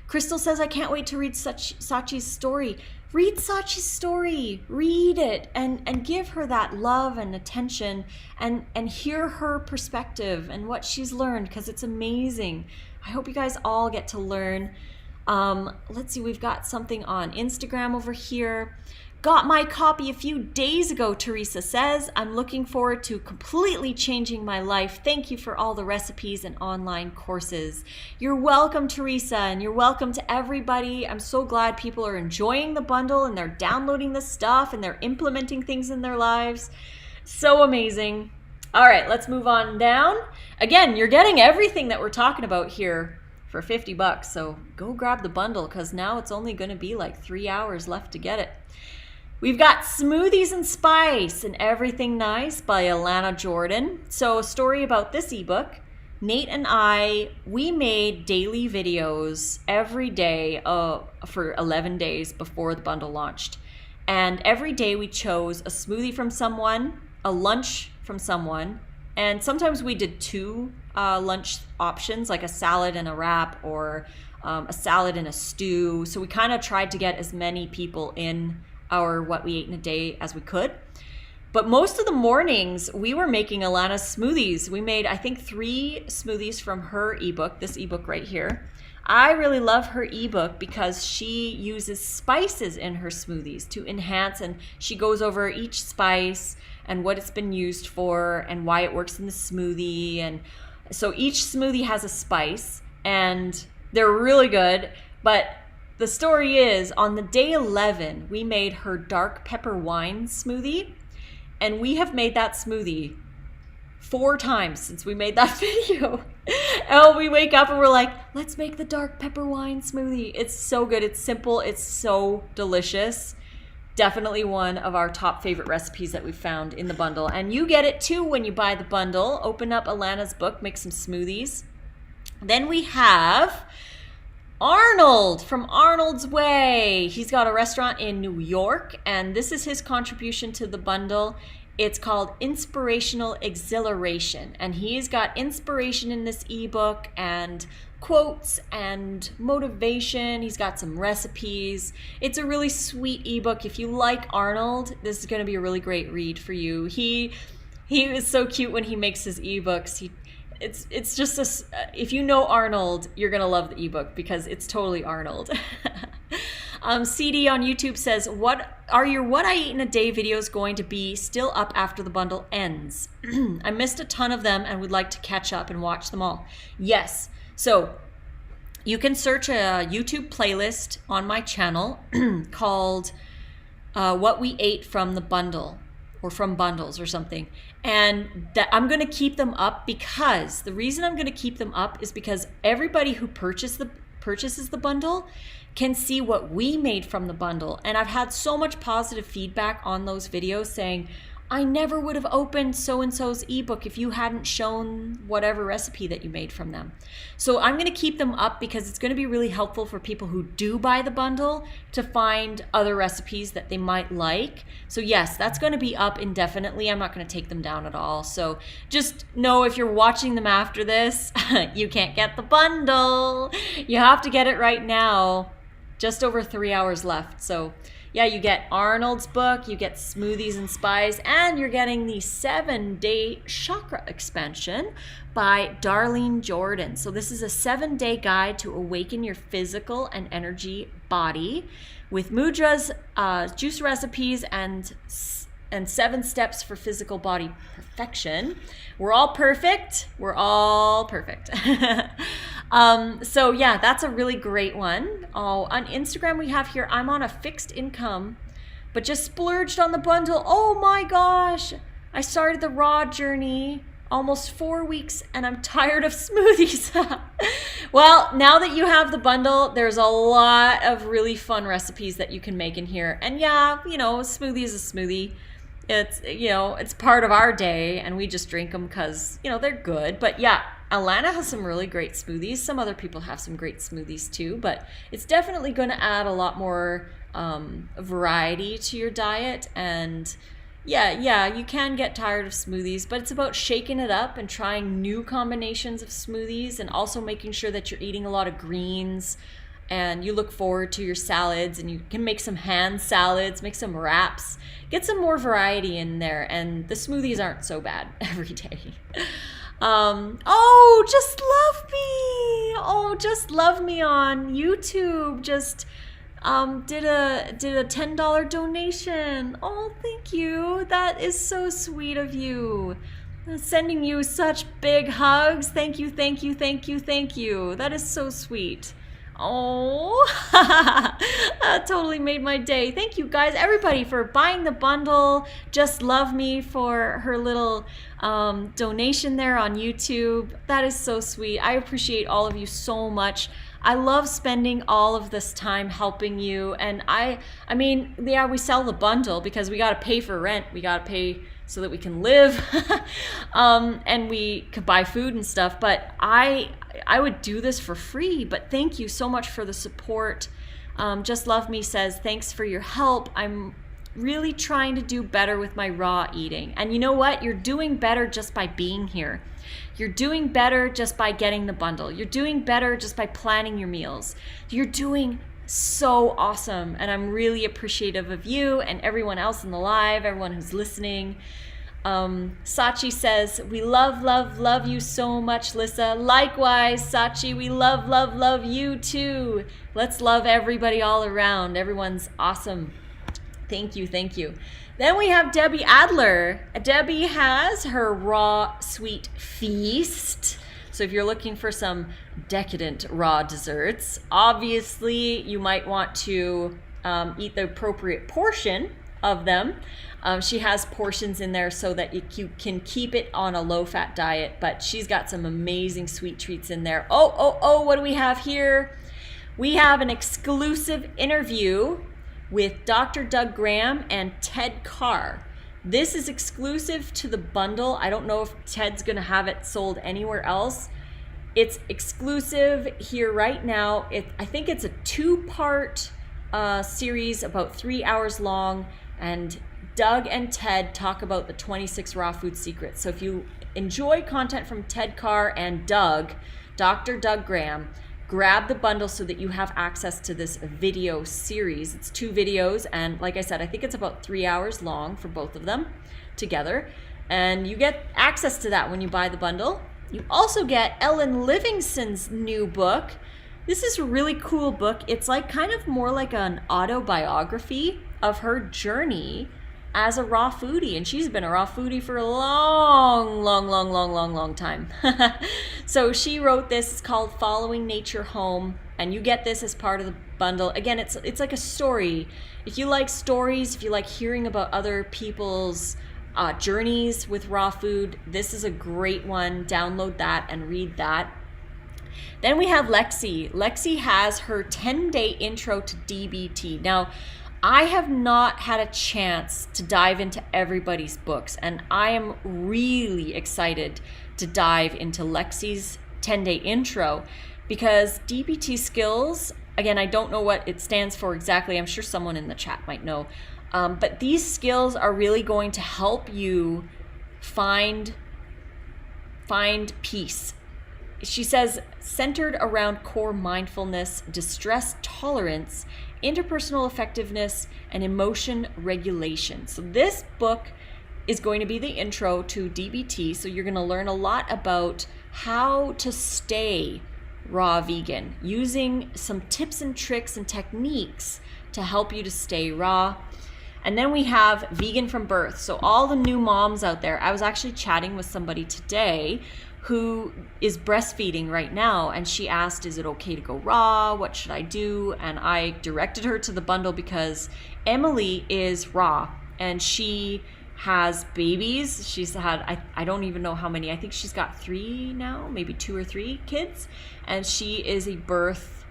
Crystal says, I can't wait to read Sachi's story. Read Sachi's story, read it, and give her that love and attention, and hear her perspective and what she's learned, because it's amazing. I hope you guys all get to learn. Let's see, we've got something on Instagram over here. Got my copy a few days ago, Teresa says. I'm looking forward to completely changing my life. Thank you for all the recipes and online courses. You're welcome, Teresa, and you're welcome to everybody. I'm so glad people are enjoying the bundle, and they're downloading the stuff, and they're implementing things in their lives. So amazing. All right, let's move on down. Again, you're getting everything that we're talking about here for $50, so go grab the bundle, because now it's only going to be like 3 hours left to get it. We've got Smoothies and Spice and Everything Nice by Alana Jordan. So a story about this ebook. Nate and we made daily videos every day for 11 days before the bundle launched. And every day we chose a smoothie from someone, a lunch from someone, and sometimes we did 2 lunch options, like a salad and a wrap, or a salad and a stew. So we kind of tried to get as many people in our what we ate in a day as we could. But most of the mornings we were making Alana's smoothies. We made, I think, 3 smoothies from her ebook, this ebook right here. I really love her ebook because she uses spices in her smoothies to enhance, and she goes over each spice and what it's been used for and why it works in the smoothie. And so each smoothie has a spice and they're really good. But the story is, on the day 11, we made her dark pepper wine smoothie, and we have made that smoothie 4 times since we made that video. Oh, we wake up and we're like, let's make the dark pepper wine smoothie. It's so good. It's simple. It's so delicious. Definitely one of our top favorite recipes that we found in the bundle. And you get it too when you buy the bundle. Open up Alana's book, make some smoothies. Then we have Arnold from Arnold's Way. He's got a restaurant in New York, and this is his contribution to the bundle. It's called Inspirational Exhilaration, and he's got inspiration in this ebook and quotes and motivation. He's got some recipes. It's a really sweet ebook. If you like Arnold, this is going to be a really great read for you. He is so cute when he makes his ebooks. It's just if you know Arnold, you're gonna love the ebook because it's totally Arnold. CD on YouTube says, what are your What I Eat in a Day videos going to be still up after the bundle ends? I missed a ton of them and would like to catch up and watch them all. Yes, so you can search a YouTube playlist on my channel called What We Ate from the Bundle, or from bundles or something. And that I'm gonna keep them up because the reason I'm gonna keep them up is because everybody who purchases the bundle can see what we made from the bundle. And I've had so much positive feedback on those videos saying, I never would have opened so-and-so's ebook if you hadn't shown whatever recipe that you made from them. So I'm going to keep them up because it's going to be really helpful for people who do buy the bundle to find other recipes that they might like. So yes, that's going to be up indefinitely. I'm not going to take them down at all. So just know if you're watching them after this, you can't get the bundle. You have to get it right now. Just over 3 hours left. So yeah, you get Arnold's book, you get Smoothies and Spice, and you're getting the 7-day chakra expansion by Darlene Jordan. So this is a 7-day guide to awaken your physical and energy body with mudras, juice recipes, and 7 steps for physical body perfection. We're all perfect. We're all perfect. So yeah, that's a really great one. Oh, on Instagram we have here, I'm on a fixed income, but just splurged on the bundle. Oh my gosh. I started the raw journey almost 4 weeks and I'm tired of smoothies. Well, now that you have the bundle, there's a lot of really fun recipes that you can make in here. And yeah, you know, a smoothie is a smoothie. It's, you know, it's part of our day and we just drink them because, you know, they're good. But yeah, Alana has some really great smoothies. Some other people have some great smoothies too, but it's definitely going to add a lot more variety to your diet. And yeah, you can get tired of smoothies, but it's about shaking it up and trying new combinations of smoothies and also making sure that you're eating a lot of greens and you look forward to your salads, and you can make some hand salads, make some wraps, get some more variety in there, and the smoothies aren't so bad every day. Oh, Just Love Me on YouTube just did a $10 donation. Oh, thank you. That is so sweet of you. Sending you such big hugs. Thank you. That is so sweet. Oh, that totally made my day. Thank you guys, everybody, for buying the bundle. Just Love Me for her little donation there on YouTube. That is so sweet. I appreciate all of you so much. I love spending all of this time helping you. And I mean, yeah, we sell the bundle because we got to pay for rent. We got to pay so that we can live and we could buy food and stuff. But I would do this for free. But thank you so much for the support. Just Love Me says, thanks for your help. I'm really trying to do better with my raw eating. And you know what? You're doing better just by being here. You're doing better just by getting the bundle. You're doing better just by planning your meals. You're doing so awesome. And I'm really appreciative of you and everyone else in the live, everyone who's listening. Sachi says, we love you so much, Lissa. Likewise, Sachi, we love you too. Let's love everybody all around. Everyone's awesome. Thank you. Then we have Debbie Adler. Debbie has her raw sweet feast. So if you're looking for some decadent raw desserts, obviously you might want to eat the appropriate portion of them. She has portions in there so that you can keep it on a low-fat diet, but she's got some amazing sweet treats in there. Oh, what do we have here? We have an exclusive interview with Dr. Doug Graham and Ted Carr. This is exclusive to the bundle. I don't know if Ted's gonna have it sold anywhere else. It's exclusive here right now. I think it's a 2-part series, about 3 hours long, and Doug and Ted talk about the 26 raw food secrets. So if you enjoy content from Ted Carr and Doug, Dr. Doug Graham, grab the bundle so that you have access to this video series. It's 2 videos, and like I said, I think it's about 3 hours long for both of them together. And you get access to that when you buy the bundle. You also get Ellen Livingston's new book. This is a really cool book. It's like kind of more like an autobiography of her journey as a raw foodie, and she's been a raw foodie for a long time. So she wrote this. It's called Following Nature Home, and you get this as part of the bundle. Again, it's like a story. If you like stories, if you like hearing about other people's journeys with raw food, this is a great one. Download that and read that. Then we have Lexi. Lexi has her 10-day intro to DBT. Now, I have not had a chance to dive into everybody's books, and I am really excited to dive into Lexi's 10-day intro because DBT skills, again, I don't know what it stands for exactly. I'm sure someone in the chat might know. But these skills are really going to help you find peace. She says, centered around core mindfulness, distress tolerance, interpersonal effectiveness, and emotion regulation. So this book is going to be the intro to DBT. So you're going to learn a lot about how to stay raw vegan, using some tips and tricks and techniques to help you to stay raw. And then we have Vegan from Birth. So all the new moms out there, I was actually chatting with somebody today who is breastfeeding right now, and she asked, is it okay to go raw? What should I do? And I directed her to the bundle because Emily is raw and she has babies. She's had, I don't even know how many. I think she's got 3 now, maybe 2 or 3 kids. And she is a birth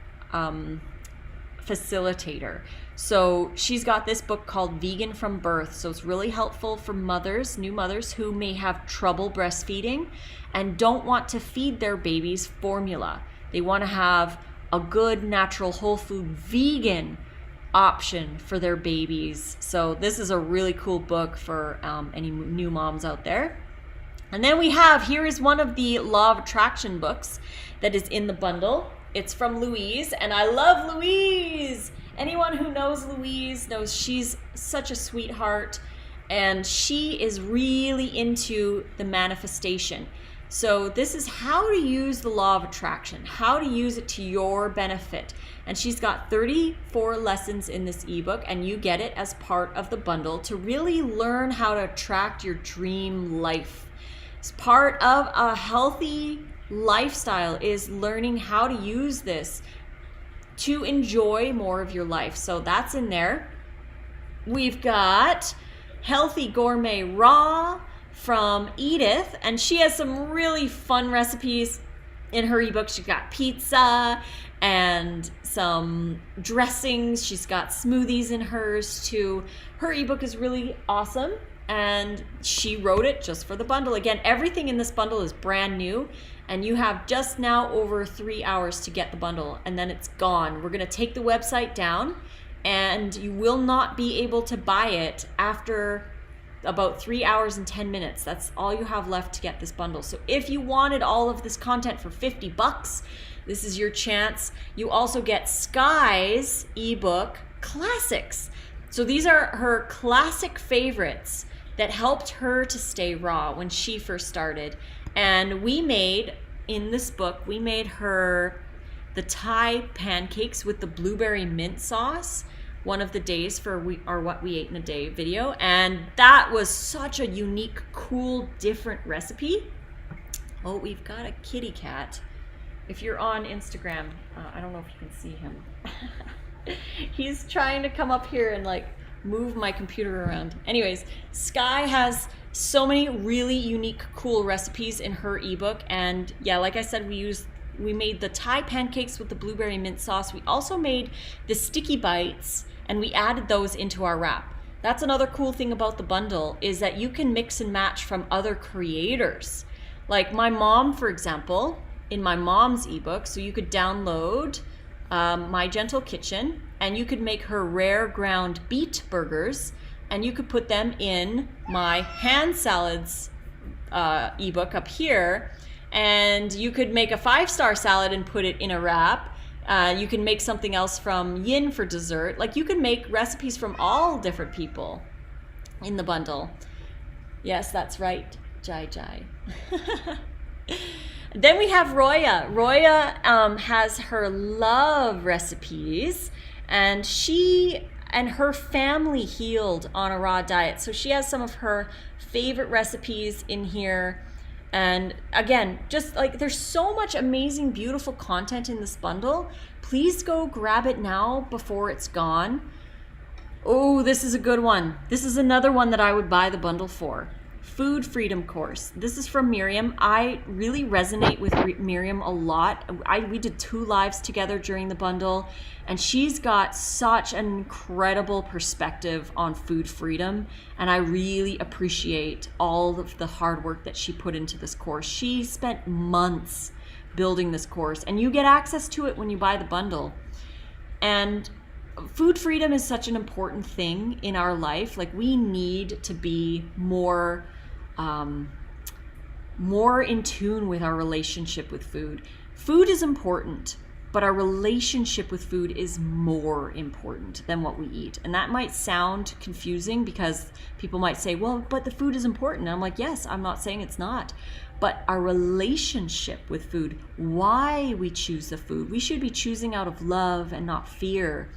facilitator. So she's got this book called Vegan from Birth. So it's really helpful for mothers, new mothers who may have trouble breastfeeding and don't want to feed their babies formula. They want to have a good, natural, whole food, vegan option for their babies. So this is a really cool book for any new moms out there. And then here is one of the Law of Attraction books that is in the bundle. It's from Louise, and I love Louise. Anyone who knows Louise knows she's such a sweetheart, and she is really into the manifestation. So this is how to use the law of attraction, how to use it to your benefit. And she's got 34 lessons in this ebook, and you get it as part of the bundle to really learn how to attract your dream life. It's part of a healthy lifestyle is learning how to use this to enjoy more of your life. So that's in there. We've got Healthy Gourmet Raw from Edith, and she has some really fun recipes in her ebook. She's got pizza and some dressings. She's got smoothies in hers too. Her ebook is really awesome, and she wrote it just for the bundle. Again, everything in this bundle is brand new, and you have just now over 3 hours to get the bundle, and then it's gone. We're gonna take the website down, and you will not be able to buy it after about 3 hours and 10 minutes. That's all you have left to get this bundle. So if you wanted all of this content for $50, this is your chance. You also get Sky's ebook classics. So these are her classic favorites that helped her to stay raw when she first started. And we made, in this book, we made her the Thai pancakes with the blueberry mint sauce one of the days for what we ate in a day video, and that was such a unique, cool, different recipe. Oh, we've got a kitty cat. If you're on Instagram, I don't know if you can see him. He's trying to come up here and like move my computer around. Anyways, Sky has so many really unique, cool recipes in her ebook, and yeah, like I said, we made the Thai pancakes with the blueberry mint sauce. We also made the sticky bites, and we added those into our wrap. That's another cool thing about the bundle, is that you can mix and match from other creators. Like my mom, for example, in my mom's ebook, so you could download My Gentle Kitchen, and you could make her rare ground beet burgers, and you could put them in my hand salads ebook up here, and you could make a 5-star salad and put it in a wrap. You can make something else from yin for dessert. Like, you can make recipes from all different people in the bundle. Yes, that's right, Jai Jai. Then we have Roya. Roya has her love recipes, and she and her family healed on a raw diet. So she has some of her favorite recipes in here. And again, just like, there's so much amazing, beautiful content in this bundle. Please go grab it now before it's gone. Oh, this is a good one. This is another one that I would buy the bundle for. Food Freedom Course. This is from Miriam. I really resonate with Miriam a lot. We did 2 lives together during the bundle, and she's got such an incredible perspective on food freedom, and I really appreciate all of the hard work that she put into this course. She spent months building this course, and you get access to it when you buy the bundle. And food freedom is such an important thing in our life. Like, we need to be more in tune with our relationship with food. Food is important, but our relationship with food is more important than what we eat. And that might sound confusing, because people might say, well, but the food is important. And I'm like, yes, I'm not saying it's not. But our relationship with food, why we choose the food, we should be choosing out of love and not fear,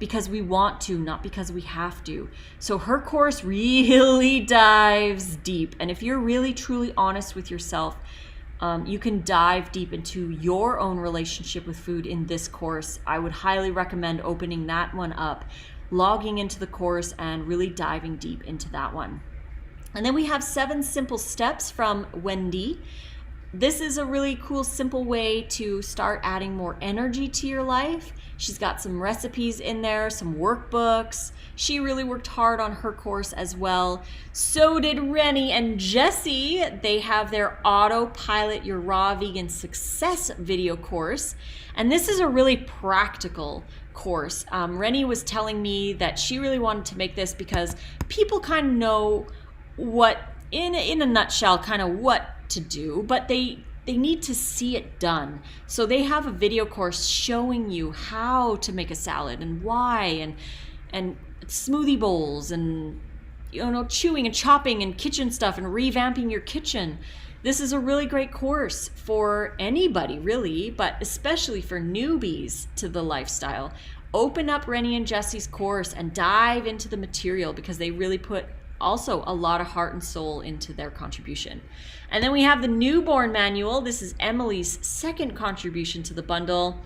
because we want to, not because we have to. So her course really dives deep. And if you're really truly honest with yourself, you can dive deep into your own relationship with food in this course. I would highly recommend opening that one up, logging into the course, and really diving deep into that one. And then we have 7 Simple Steps from Wendy. This is a really cool, simple way to start adding more energy to your life. She's got some recipes in there, some workbooks. She really worked hard on her course as well. So did Rennie and Jessie. They have their Autopilot Your Raw Vegan Success video course. And this is a really practical course. Rennie was telling me that she really wanted to make this because people kind of know what, in a nutshell, kind of what to do, but they need to see it done. So they have a video course showing you how to make a salad and why, and smoothie bowls, and chewing and chopping and kitchen stuff and revamping your kitchen. This is a really great course for anybody, really, but especially for newbies to the lifestyle. Open up Rennie and Jessie's course and dive into the material, because they really put also a lot of heart and soul into their contribution. And then we have the Newborn Manual. This is Emily's second contribution to the bundle.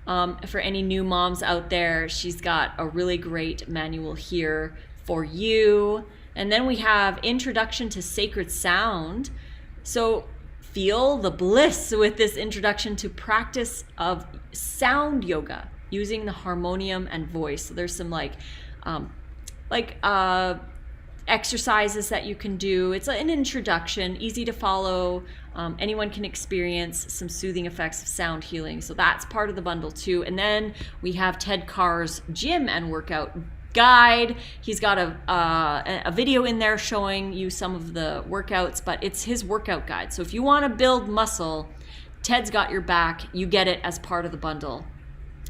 For any new moms out there, she's got a really great manual here for you. And then we have Introduction to Sacred Sound. So feel the bliss with this introduction to practice of sound yoga using the harmonium and voice. So there's some exercises that you can do. It's an introduction, easy to follow. Anyone can experience some soothing effects of sound healing. So that's part of the bundle too. And then we have Ted Carr's gym and workout guide. He's got a video in there showing you some of the workouts, but it's his workout guide. So if you want to build muscle, Ted's got your back. You get it as part of the bundle.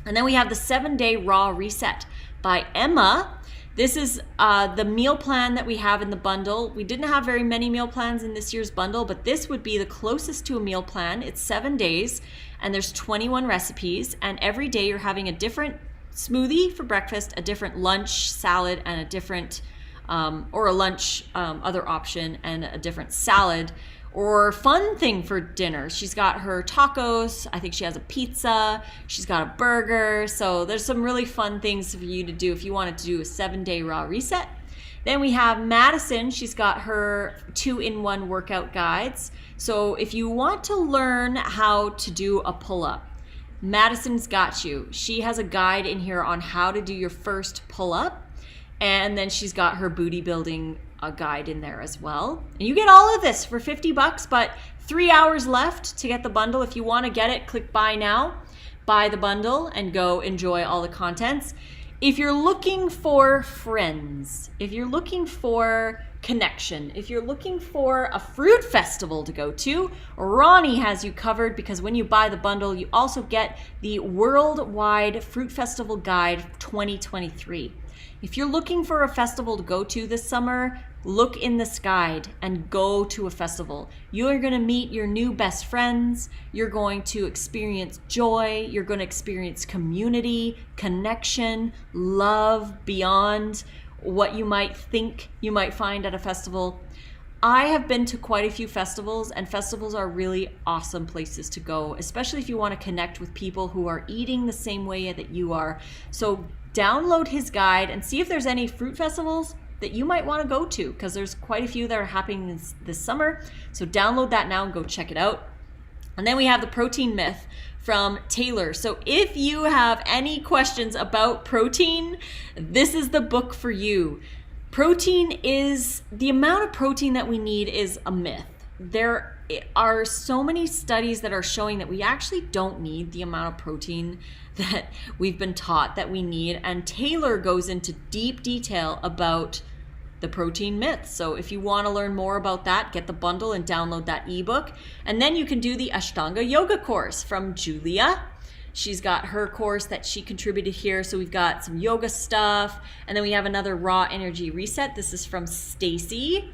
And then we have the 7-Day Raw Reset by Emma. This is the meal plan that we have in the bundle. We didn't have very many meal plans in this year's bundle, but this would be the closest to a meal plan. It's 7 days, and there's 21 recipes, and every day you're having a different smoothie for breakfast, a different lunch salad, and a different, or a lunch other option, and a different salad, or fun thing for dinner. She's got her tacos. I think she has a pizza. She's got a burger. So there's some really fun things for you to do if you wanted to do a 7-day raw reset. Then we have Madison. She's got her 2-in-1 workout guides. So if you want to learn how to do a pull-up, Madison's got you. She has a guide in here on how to do your first pull-up. And then she's got her booty building a guide in there as well. And you get all of this for $50, but 3 hours left to get the bundle. If you want to get it, click buy now, buy the bundle, and go enjoy all the contents. If you're looking for friends, if you're looking for connection, if you're looking for a fruit festival to go to, Ronnie has you covered, because when you buy the bundle, you also get the Worldwide Fruit Festival Guide 2023. If you're looking for a festival to go to this summer, look in this guide and go to a festival. You're going to meet your new best friends. You're going to experience joy. You're going to experience community, connection, love beyond what you might think you might find at a festival. I have been to quite a few festivals, and festivals are really awesome places to go, especially if you want to connect with people who are eating the same way that you are. So download his guide and see if there's any fruit festivals that you might want to go to, because there's quite a few that are happening this summer. So download that now and go check it out. And then we have the protein myth from Taylor. So if you have any questions about protein, this is the book for you. Protein is, the amount of protein that we need is a myth. There are so many studies that are showing that we actually don't need the amount of protein that we've been taught that we need. And Taylor goes into deep detail about the protein myth. So if you want to learn more about that, get the bundle and download that ebook. And then you can do the Ashtanga yoga course from Julia. She's got her course that she contributed here. So we've got some yoga stuff. And then we have another raw energy reset. This is from Stacy.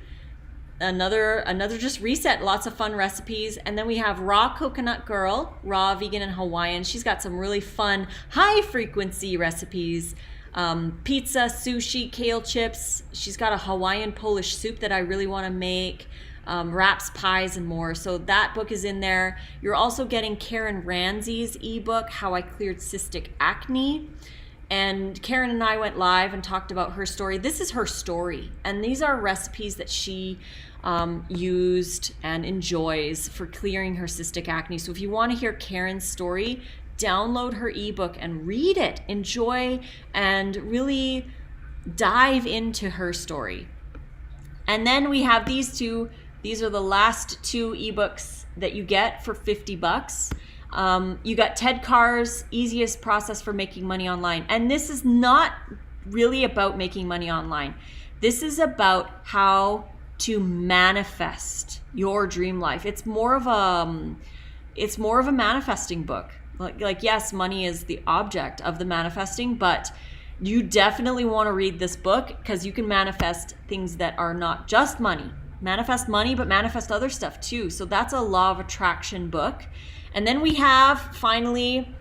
Another just reset, lots of fun recipes. And then we have Raw Coconut Girl, raw, vegan, and Hawaiian. She's got some really fun high frequency recipes. Pizza, sushi, kale chips. She's got a Hawaiian Polish soup that I really want to make. Wraps, pies, and more. So that book is in there. You're also getting Karen Ramsey's ebook, How I Cleared Cystic Acne. And Karen and I went live and talked about her story. This is her story. And these are recipes that she used and enjoys for clearing her cystic acne. So if you want to hear Karen's story, download her ebook and read it. Enjoy and really dive into her story. And then we have these two. These are the last two ebooks that you get for $50. You got Ted Carr's Easiest Process for Making Money Online. And this is not really about making money online. This is about how to manifest your dream life. It's more of a manifesting book. Like yes, money is the object of the manifesting, but you definitely want to read this book because you can manifest things that are not just money. Manifest money, but manifest other stuff too. So that's a law of attraction book. And then we have finally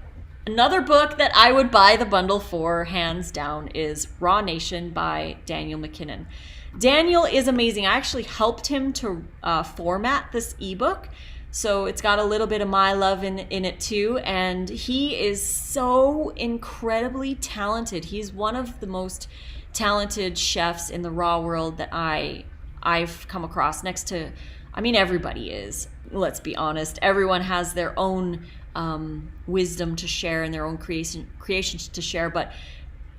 another book that I would buy the bundle for, hands down, is Raw Nation by Daniel McKinnon. Daniel is amazing. I actually helped him to format this ebook. So it's got a little bit of my love in it too. And he is so incredibly talented. He's one of the most talented chefs in the raw world that I've come across, next to, I mean, everybody is. Let's be honest. Everyone has their own wisdom to share and their own creations to share. But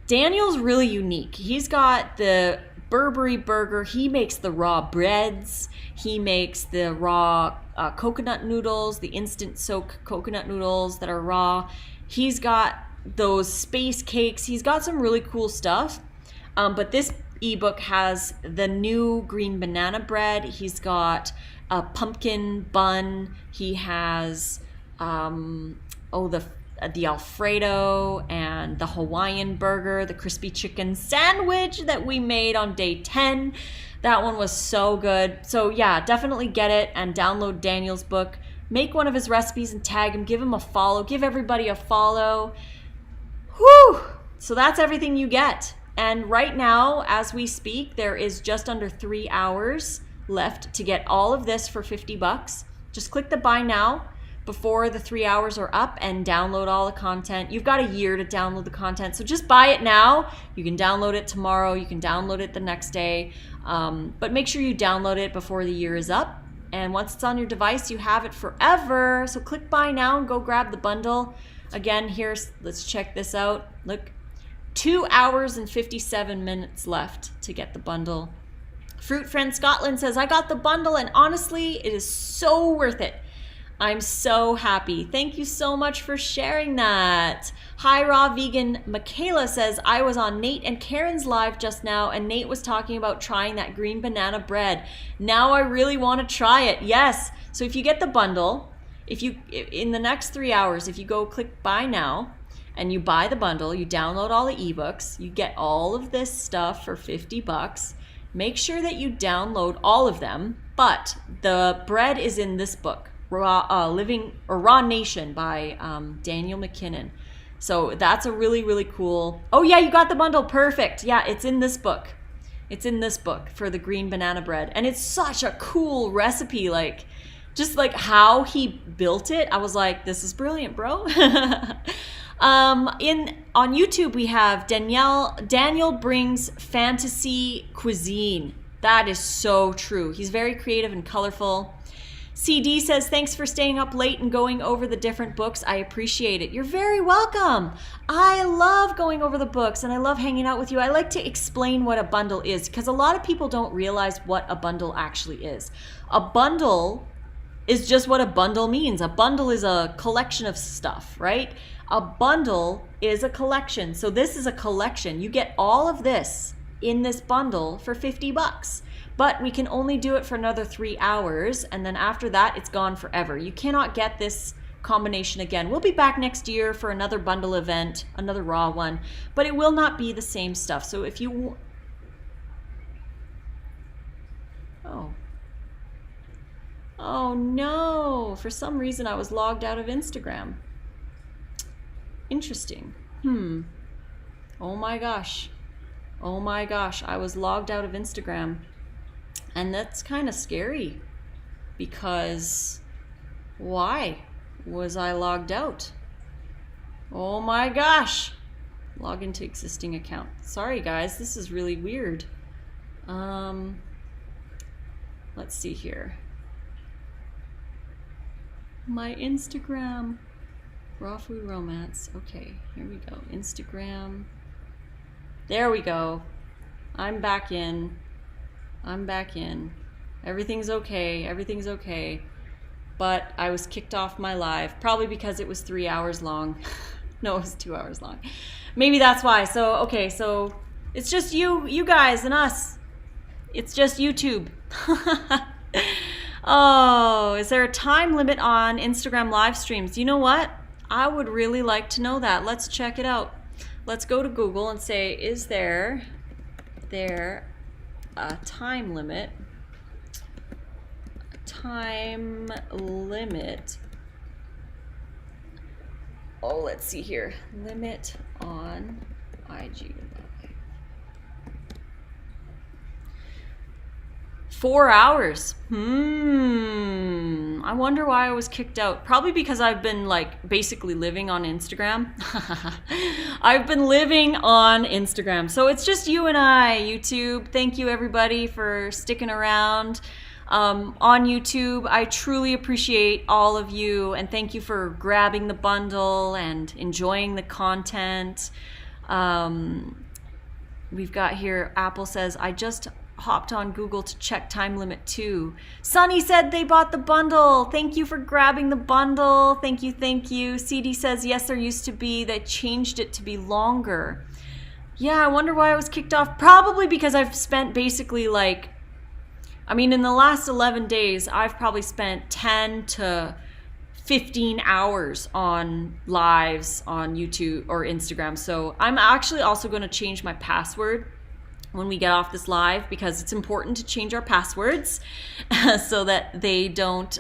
Daniel's really unique. He's got the Burberry burger. He makes the raw breads. He makes the raw coconut noodles, the instant soak coconut noodles that are raw. He's got those space cakes. He's got some really cool stuff. But this ebook has the new green banana bread. He's got a pumpkin bun. He has the Alfredo and the Hawaiian burger, the crispy chicken sandwich that we made on day 10. That one was so good. So yeah, definitely get it and download Daniel's book. Make one of his recipes and tag him. Give him a follow. Give everybody a follow. Whew! So that's everything you get. And right now, as we speak, there is just under 3 hours left to get all of this for $50. Just click the buy now before the 3 hours are up and download all the content. You've got a year to download the content, so just buy it now. You can download it tomorrow. You can download it the next day. But make sure you download it before the year is up. And once it's on your device, you have it forever. So click buy now and go grab the bundle. Again, let's check this out. Look, 2 hours and 57 minutes left to get the bundle. Fruit Friend Scotland says, I got the bundle and honestly, it is so worth it. I'm so happy. Thank you so much for sharing that. Hi, Raw Vegan. Michaela says, I was on Nate and Karen's live just now, and Nate was talking about trying that green banana bread. Now I really want to try it. Yes. So if you get the bundle, in the next 3 hours, if you go click buy now and you buy the bundle, you download all the ebooks, you get all of this stuff for $50. Make sure that you download all of them, but the bread is in this book. Raw Nation by Daniel McKinnon. So that's a really, really cool. Oh yeah, you got the bundle. Perfect. Yeah, it's in this book. It's in this book for the green banana bread. And it's such a cool recipe. Just like how he built it. I was like, this is brilliant, bro. On YouTube, we have Daniel brings fantasy cuisine. That is so true. He's very creative and colorful. CD says, thanks for staying up late and going over the different books. I appreciate it. You're very welcome. I love going over the books and I love hanging out with you. I like to explain what a bundle is because a lot of people don't realize what a bundle actually is. A bundle is just what a bundle means. A bundle is a collection of stuff, right? A bundle is a collection. So this is a collection. You get all of this in this bundle for $50. But we can only do it for another 3 hours, and then after that, it's gone forever. You cannot get this combination again. We'll be back next year for another bundle event, another raw one, but it will not be the same stuff. So if you... Oh no, for some reason I was logged out of Instagram. Interesting. Oh my gosh, I was logged out of Instagram. And that's kind of scary because why was I logged out? Oh my gosh. Log into existing account. Sorry guys, this is really weird. Let's see here. My Instagram. Raw Food Romance. Okay, here we go. Instagram. There we go. I'm back in. Everything's okay. But I was kicked off my live, probably because it was 3 hours long. No, it was 2 hours long. Maybe that's why. So, okay, so it's just you guys and us. It's just YouTube. Oh, is there a time limit on Instagram live streams? You know what? I would really like to know that. Let's check it out. Let's go to Google and say, is there a time limit oh, let's see here, limit on IG. 4 hours. I wonder why I was kicked out. Probably because I've been basically living on Instagram. I've been living on Instagram. So it's just you and I, YouTube. Thank you everybody for sticking around. on YouTube. I truly appreciate all of you, and thank you for grabbing the bundle and enjoying the content. We've got here, Apple says, I just hopped on Google to check time limit too. Sunny said they bought the bundle. Thank you for grabbing the bundle. Thank you, thank you. CD says, yes, there used to be. They changed it to be longer. Yeah, I wonder why I was kicked off. Probably because I've spent basically in the last 11 days, I've probably spent 10 to 15 hours on lives on YouTube or Instagram. So I'm actually also going to change my password when we get off this live, because it's important to change our passwords so that they don't,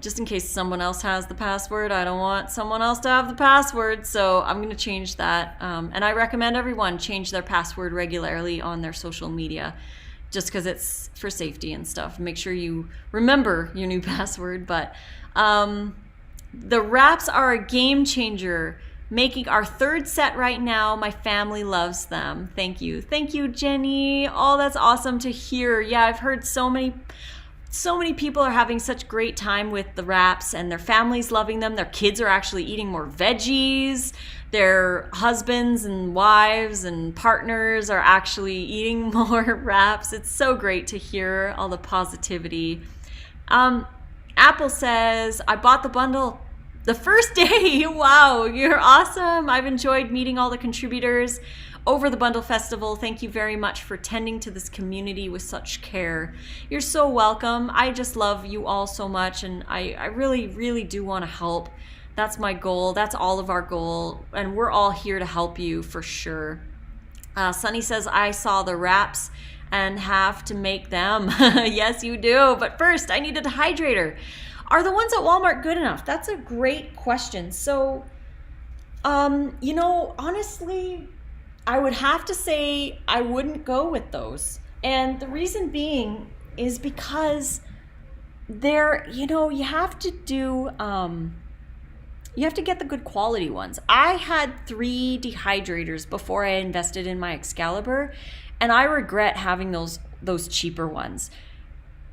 just in case someone else has the password, I don't want someone else to have the password. So I'm going to change that. And I recommend everyone change their password regularly on their social media, just because it's for safety and stuff. Make sure you remember your new password. But the wraps are a game changer. Making our third set right now. My family loves them. Thank you. Thank you, Jenny. Oh, that's awesome to hear. Yeah, I've heard so many people are having such great time with the wraps, and their families loving them. Their kids are actually eating more veggies. Their husbands and wives and partners are actually eating more wraps. It's so great to hear all the positivity. Apple says, I bought the bundle the first day. Wow, you're awesome. I've enjoyed meeting all the contributors over the Bundle Festival. Thank you very much for tending to this community with such care. You're so welcome. I just love you all so much, and I really, really do want to help. That's my goal. That's all of our goal, and we're all here to help you for sure. Sunny says, I saw the wraps and have to make them. Yes, you do. But first, I need a dehydrator. Are the ones at Walmart good enough? That's a great question. So, honestly, I would have to say I wouldn't go with those. And the reason being is because you have to get the good quality ones. I had 3 dehydrators before I invested in my Excalibur, and I regret having those cheaper ones.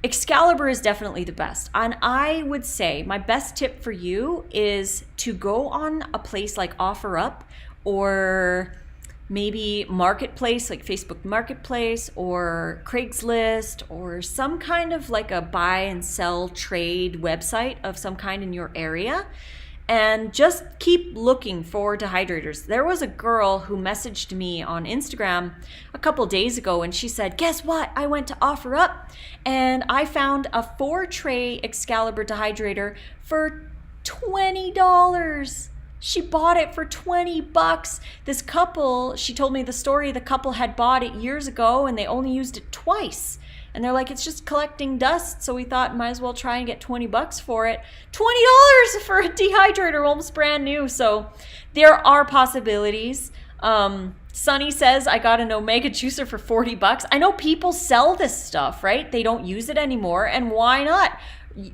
Excalibur is definitely the best. And I would say my best tip for you is to go on a place like OfferUp, or maybe Marketplace, like Facebook Marketplace or Craigslist, or some kind of like a buy and sell trade website of some kind in your area. And just keep looking for dehydrators. There was a girl who messaged me on Instagram a couple days ago, and she said, guess what? I went to OfferUp and I found a 4-tray Excalibur dehydrator for $20. She bought it for $20. This couple, she told me the story, the couple had bought it years ago and they only used it twice. And they're like, it's just collecting dust, so we thought might as well try and get $20 for it. $20 for a dehydrator, almost brand new. So there are possibilities. Sunny says, I got an Omega juicer for $40. I know people sell this stuff, right? They don't use it anymore, and why not?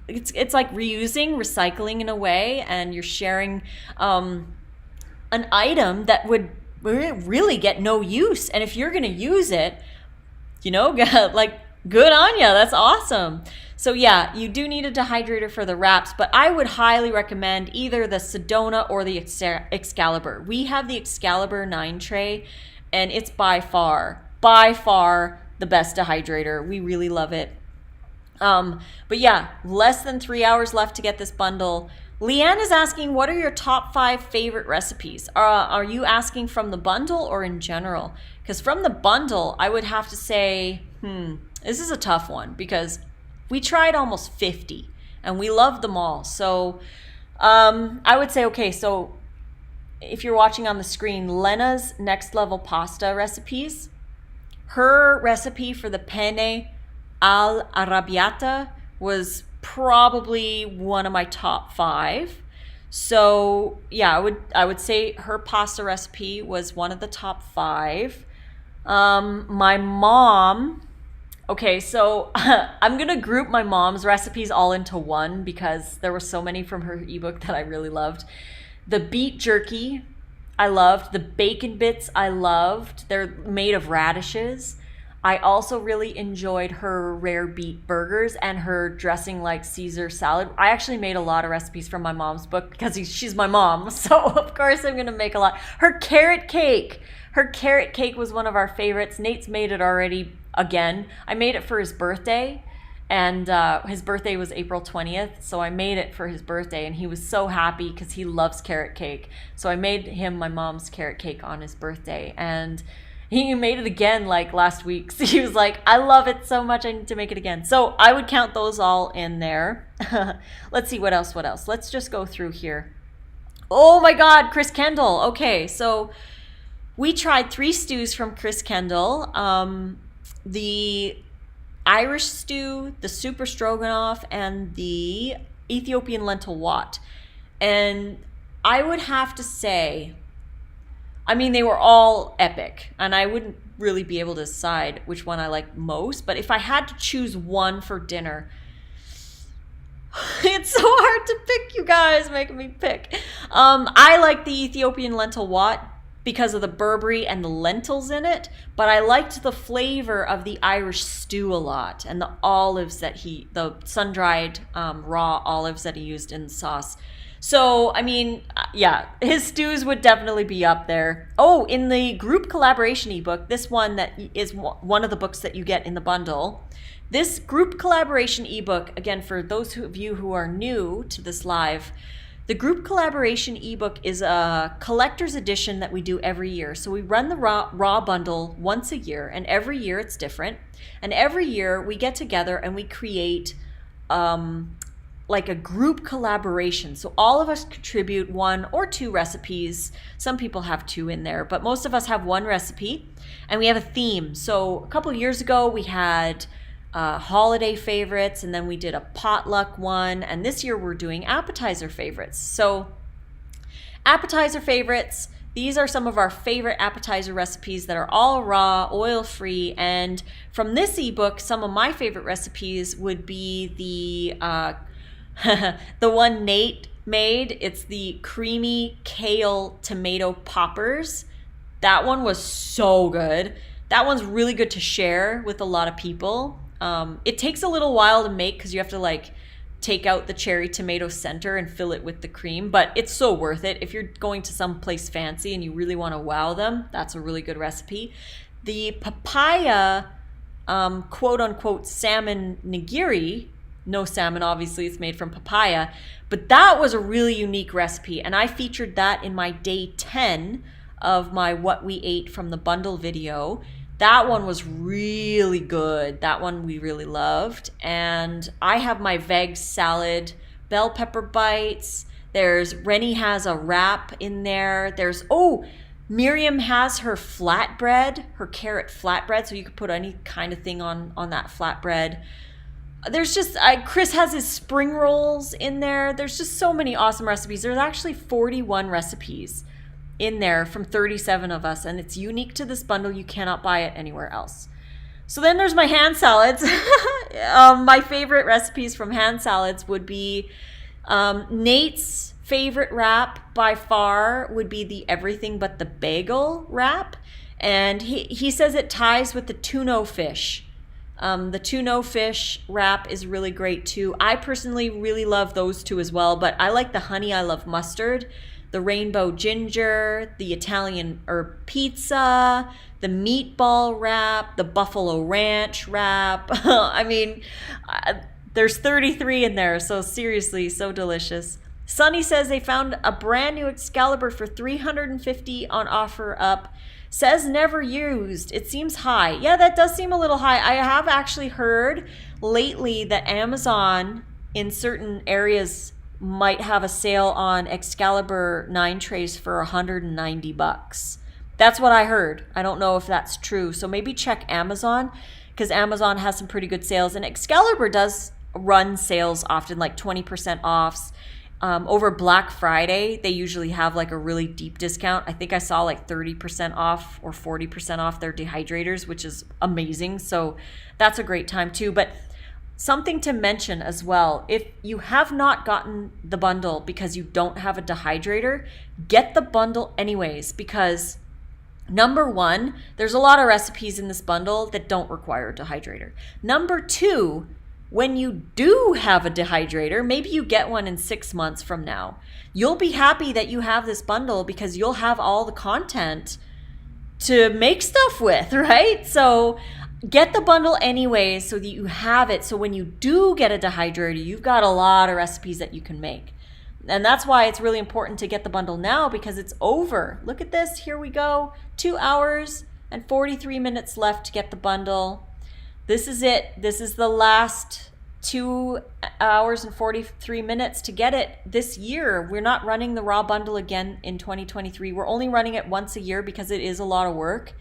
It's like reusing, recycling in a way, and you're sharing an item that would really get no use. And if you're going to use it, good on you. That's awesome. So yeah, you do need a dehydrator for the wraps, but I would highly recommend either the Sedona or the Excalibur. We have the Excalibur 9-tray, and it's by far the best dehydrator. We really love it. But yeah, less than 3 hours left to get this bundle. Leanne is asking, what are your top 5 favorite recipes? Are you asking from the bundle or in general? Because from the bundle, I would have to say, this is a tough one because we tried almost 50 and we loved them all. So I would say, okay, so if you're watching on the screen, Lena's Next Level Pasta recipes, her recipe for the penne al arrabbiata was probably one of my top 5. So yeah, I would say her pasta recipe was one of the top 5. My mom, okay, so I'm gonna group my mom's recipes all into one because there were so many from her ebook that I really loved. The beet jerky I loved. The bacon bits I loved. They're made of radishes. I also really enjoyed her rare beet burgers and her dressing like Caesar salad. I actually made a lot of recipes from my mom's book because she's my mom. So of course I'm going to make a lot. Her carrot cake. Her carrot cake was one of our favorites. Nate's made it already again. I made it for his birthday. And his birthday was April 20th. So I made it for his birthday. And he was so happy because he loves carrot cake. So I made him my mom's carrot cake on his birthday. And he made it again like last week. So he was like, I love it so much, I need to make it again. So I would count those all in there. Let's see, what else? Let's just go through here. Oh my God, Chris Kendall. Okay, so we tried 3 stews from Chris Kendall. The Irish stew, the super stroganoff, and the Ethiopian lentil wat. And I would have to say, I mean, they were all epic, and I wouldn't really be able to decide which one I liked most. But if I had to choose one for dinner, it's so hard to pick, you guys, making me pick. I like the Ethiopian lentil wat because of the Burberry and the lentils in it, but I liked the flavor of the Irish stew a lot, and the olives the sun-dried raw olives that he used in the sauce. So, I mean, yeah, his stews would definitely be up there. Oh, in the group collaboration ebook, this one that is one of the books that you get in the bundle, this group collaboration ebook, again, for those of you who are new to this live, the group collaboration ebook is a collector's edition that we do every year. So we run the raw bundle once a year, and every year it's different. And every year we get together and we create like a group collaboration. So all of us contribute 1 or 2 recipes. Some people have 2 in there, but most of us have 1 recipe, and we have a theme. So a couple of years ago we had holiday favorites, and then we did a potluck one, and this year we're doing appetizer favorites. So appetizer favorites, these are some of our favorite appetizer recipes that are all raw, oil-free, and from this ebook, some of my favorite recipes would be the the one Nate made. It's the creamy kale tomato poppers. That one was so good. That one's really good to share with a lot of people. It takes a little while to make because you have to like take out the cherry tomato center and fill it with the cream, but it's so worth it. If you're going to some place fancy and you really want to wow them, that's a really good recipe. The papaya quote unquote salmon nigiri, no salmon, obviously, it's made from papaya, but that was a really unique recipe, and I featured that in my day 10 of my what we ate from the bundle video. That one was really good. That one we really loved. And I have my veg salad, bell pepper bites. Rennie has a wrap in there. Miriam has her flatbread, her carrot flatbread, so you could put any kind of thing on that flatbread. Chris has his spring rolls in there. There's just so many awesome recipes. There's actually 41 recipes in there from 37 of us, and it's unique to this bundle. You cannot buy it anywhere else. So then there's my hand salads. My favorite recipes from hand salads would be Nate's favorite wrap by far would be the everything but the bagel wrap, and he says it ties with the tuna fish. The tuna fish wrap is really great too. I personally really love those two as well, but I like the honey I love mustard, the rainbow ginger, the Italian herb pizza, the meatball wrap, the buffalo ranch wrap. I mean, there's 33 in there, so seriously, so delicious. Sunny says they found a brand new Excalibur for $350 on OfferUp. Says never used. It seems high. Yeah, that does seem a little high. I have actually heard lately that Amazon in certain areas might have a sale on Excalibur 9 trays for $190. That's what I heard. I don't know if that's true. So maybe check Amazon, because Amazon has some pretty good sales. And Excalibur does run sales often, like 20% offs. Over Black Friday, they usually have like a really deep discount. I think I saw like 30% off or 40% off their dehydrators, which is amazing. So that's a great time too. But something to mention as well, if you have not gotten the bundle because you don't have a dehydrator, get the bundle anyways, because Number one, there's a lot of recipes in this bundle that don't require a dehydrator. Number two, when you do have a dehydrator, maybe you get one in 6 months from now, you'll be happy that you have this bundle because you'll have all the content to make stuff with, right? So get the bundle anyway so that you have it. So when you do get a dehydrator, you've got a lot of recipes that you can make. And that's why it's really important to get the bundle now, because it's over. Look at this. Here we go. 2 hours and 43 minutes left to get the bundle. This is it. This is the last 2 hours and 43 minutes to get it this year. We're not running the raw bundle again in 2023. We're only running it once a year because it is a lot of work.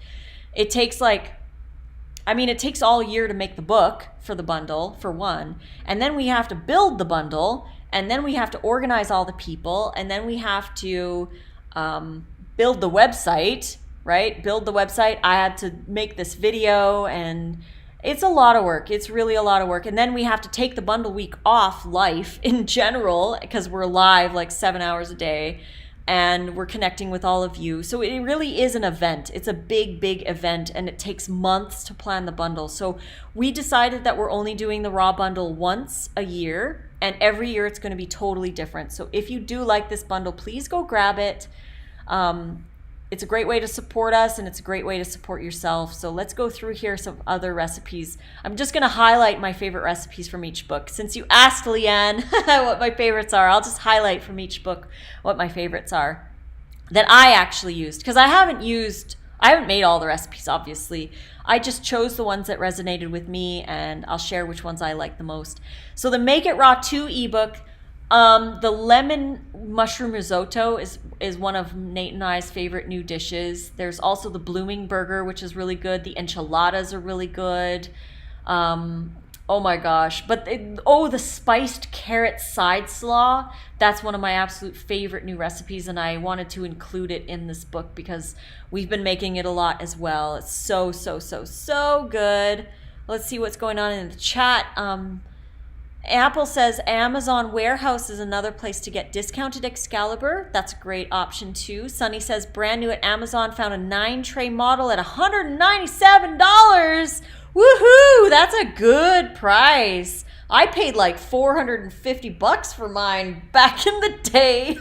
It takes it takes all year to make the book for the bundle, for one. And then we have to build the bundle. And then we have to organize all the people. And then we have to build the website, right? Build the website. I had to make this video, and it's a lot of work. It's really a lot of work. And then we have to take the bundle week off life in general, because we're live like 7 hours a day. And we're connecting with all of you. So it really is an event. It's a big, big event, and it takes months to plan the bundle. So we decided that we're only doing the raw bundle once a year, and every year it's going to be totally different. So if you do like this bundle, please go grab it. It's a great way to support us, and it's a great way to support yourself. So let's go through here some other recipes. I'm just going to highlight my favorite recipes from each book. Since you asked, Leanne, what my favorites are, I'll just highlight from each book what my favorites are that I actually used. Because I haven't made all the recipes, obviously. I just chose the ones that resonated with me, and I'll share which ones I like the most. So the Make It Raw 2 ebook, the lemon mushroom risotto is one of Nate and I's favorite new dishes. There's also the blooming burger, which is really good. The enchiladas are really good. Oh my gosh. But the spiced carrot side slaw, that's one of my absolute favorite new recipes, and I wanted to include it in this book because we've been making it a lot as well. It's so, so, so, so good. Let's see what's going on in the chat. Apple says Amazon Warehouse is another place to get discounted Excalibur. That's a great option too. Sunny says brand new at Amazon, found a 9-tray model at $197. Woohoo! That's a good price. I paid like $450 for mine back in the day.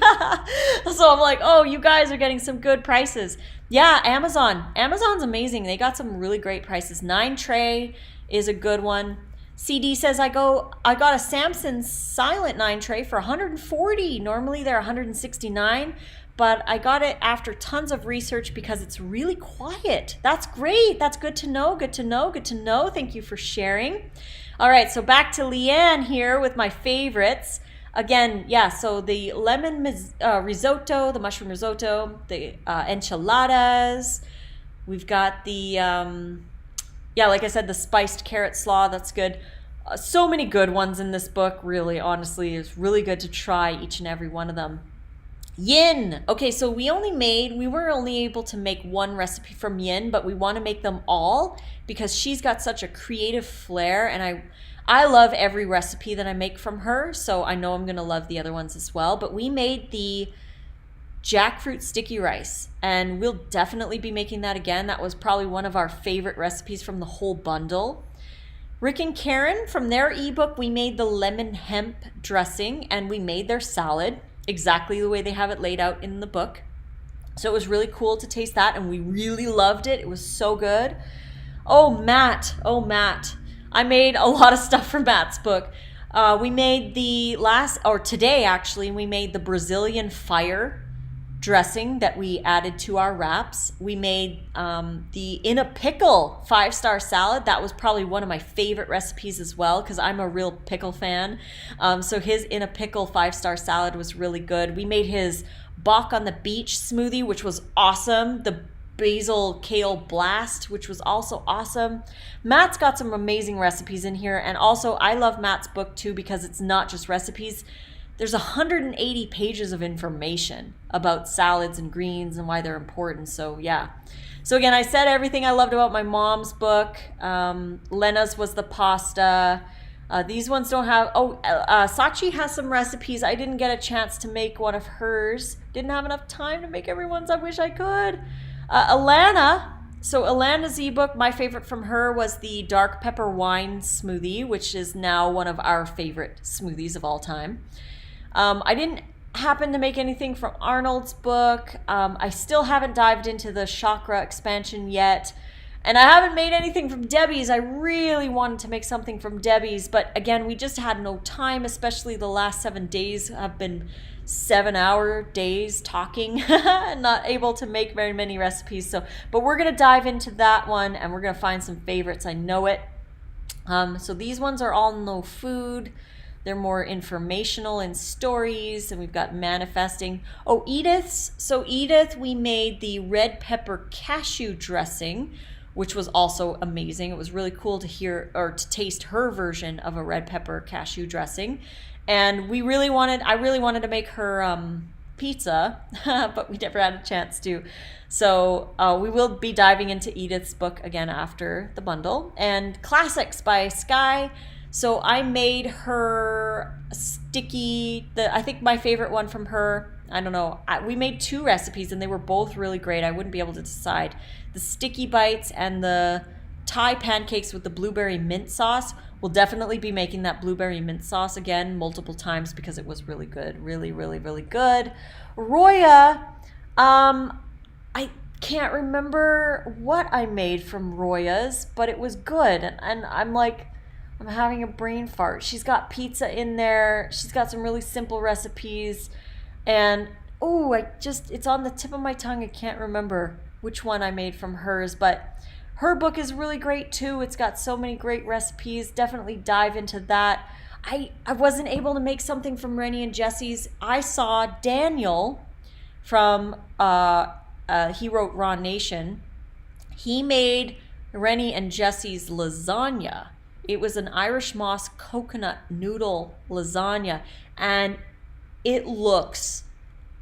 So I'm like, oh, you guys are getting some good prices. Yeah, Amazon. Amazon's amazing. They got some really great prices. 9-tray is a good one. CD says, I got a Samson Silent 9-tray for $140. Normally they're $169, but I got it after tons of research because it's really quiet. That's great. That's good to know. Good to know. Good to know. Thank you for sharing. All right, so back to Leanne here with my favorites. Again, yeah, so the lemon risotto, the mushroom risotto, the enchiladas. We've got the... like I said, the spiced carrot slaw, that's good. So many good ones in this book, really, honestly. It's really good to try each and every one of them. Yin. Okay, so we were only able to make one recipe from Yin, but we want to make them all because she's got such a creative flair, and I love every recipe that I make from her, so I know I'm going to love the other ones as well. But we made the jackfruit sticky rice, and we'll definitely be making that again. That was probably one of our favorite recipes from the whole bundle. Rick and Karen, from their ebook, we made the lemon hemp dressing, and we made their salad exactly the way they have it laid out in the book. So it was really cool to taste that, and we really loved it. It was so good. Oh, Matt. I made a lot of stuff from Matt's book. We made today actually, we made the Brazilian fire dressing that we added to our wraps. We made the In a Pickle 5-star salad. That was probably one of my favorite recipes as well because I'm a real pickle fan. So his In a Pickle 5-star salad was really good. We made his Bach on the Beach smoothie, which was awesome. The Basil Kale Blast, which was also awesome. Matt's got some amazing recipes in here, and also I love Matt's book too because it's not just recipes. There's 180 pages of information about salads and greens and why they're important. So yeah. So again, I said everything I loved about my mom's book. Lena's was the pasta. These ones don't have... Sachi has some recipes. I didn't get a chance to make one of hers. Didn't have enough time to make everyone's. I wish I could. Alana's ebook, my favorite from her was the dark pepper wine smoothie, which is now one of our favorite smoothies of all time. I didn't happen to make anything from Arnold's book. I still haven't dived into the chakra expansion yet. And I haven't made anything from Debbie's. I really wanted to make something from Debbie's, but again, we just had no time, especially the last 7 days have been 7-hour days talking and not able to make very many recipes. But we're going to dive into that one and we're going to find some favorites. I know it. So these ones are all no food. They're more informational and stories, and we've got manifesting. Oh, Edith's. So Edith, we made the red pepper cashew dressing, which was also amazing. It was really cool to hear or to taste her version of a red pepper cashew dressing. And I really wanted to make her pizza, but we never had a chance to. So we will be diving into Edith's book again after the bundle. And Classics by Sky. So I made her I think my favorite one from her, I don't know, we made 2 recipes and they were both really great. I wouldn't be able to decide. The sticky bites and the Thai pancakes with the blueberry mint sauce. We'll definitely be making that blueberry mint sauce again multiple times because it was really good. Really, really, really good. Roya, I can't remember what I made from Roya's, but it was good. And I'm having a brain fart. She's got pizza in there. She's got some really simple recipes. And, it's on the tip of my tongue. I can't remember which one I made from hers. But her book is really great, too. It's got so many great recipes. Definitely dive into that. I wasn't able to make something from Rennie and Jesse's. I saw Daniel from, he wrote Raw Nation. He made Rennie and Jesse's lasagna. It was an Irish moss coconut noodle lasagna, and it looks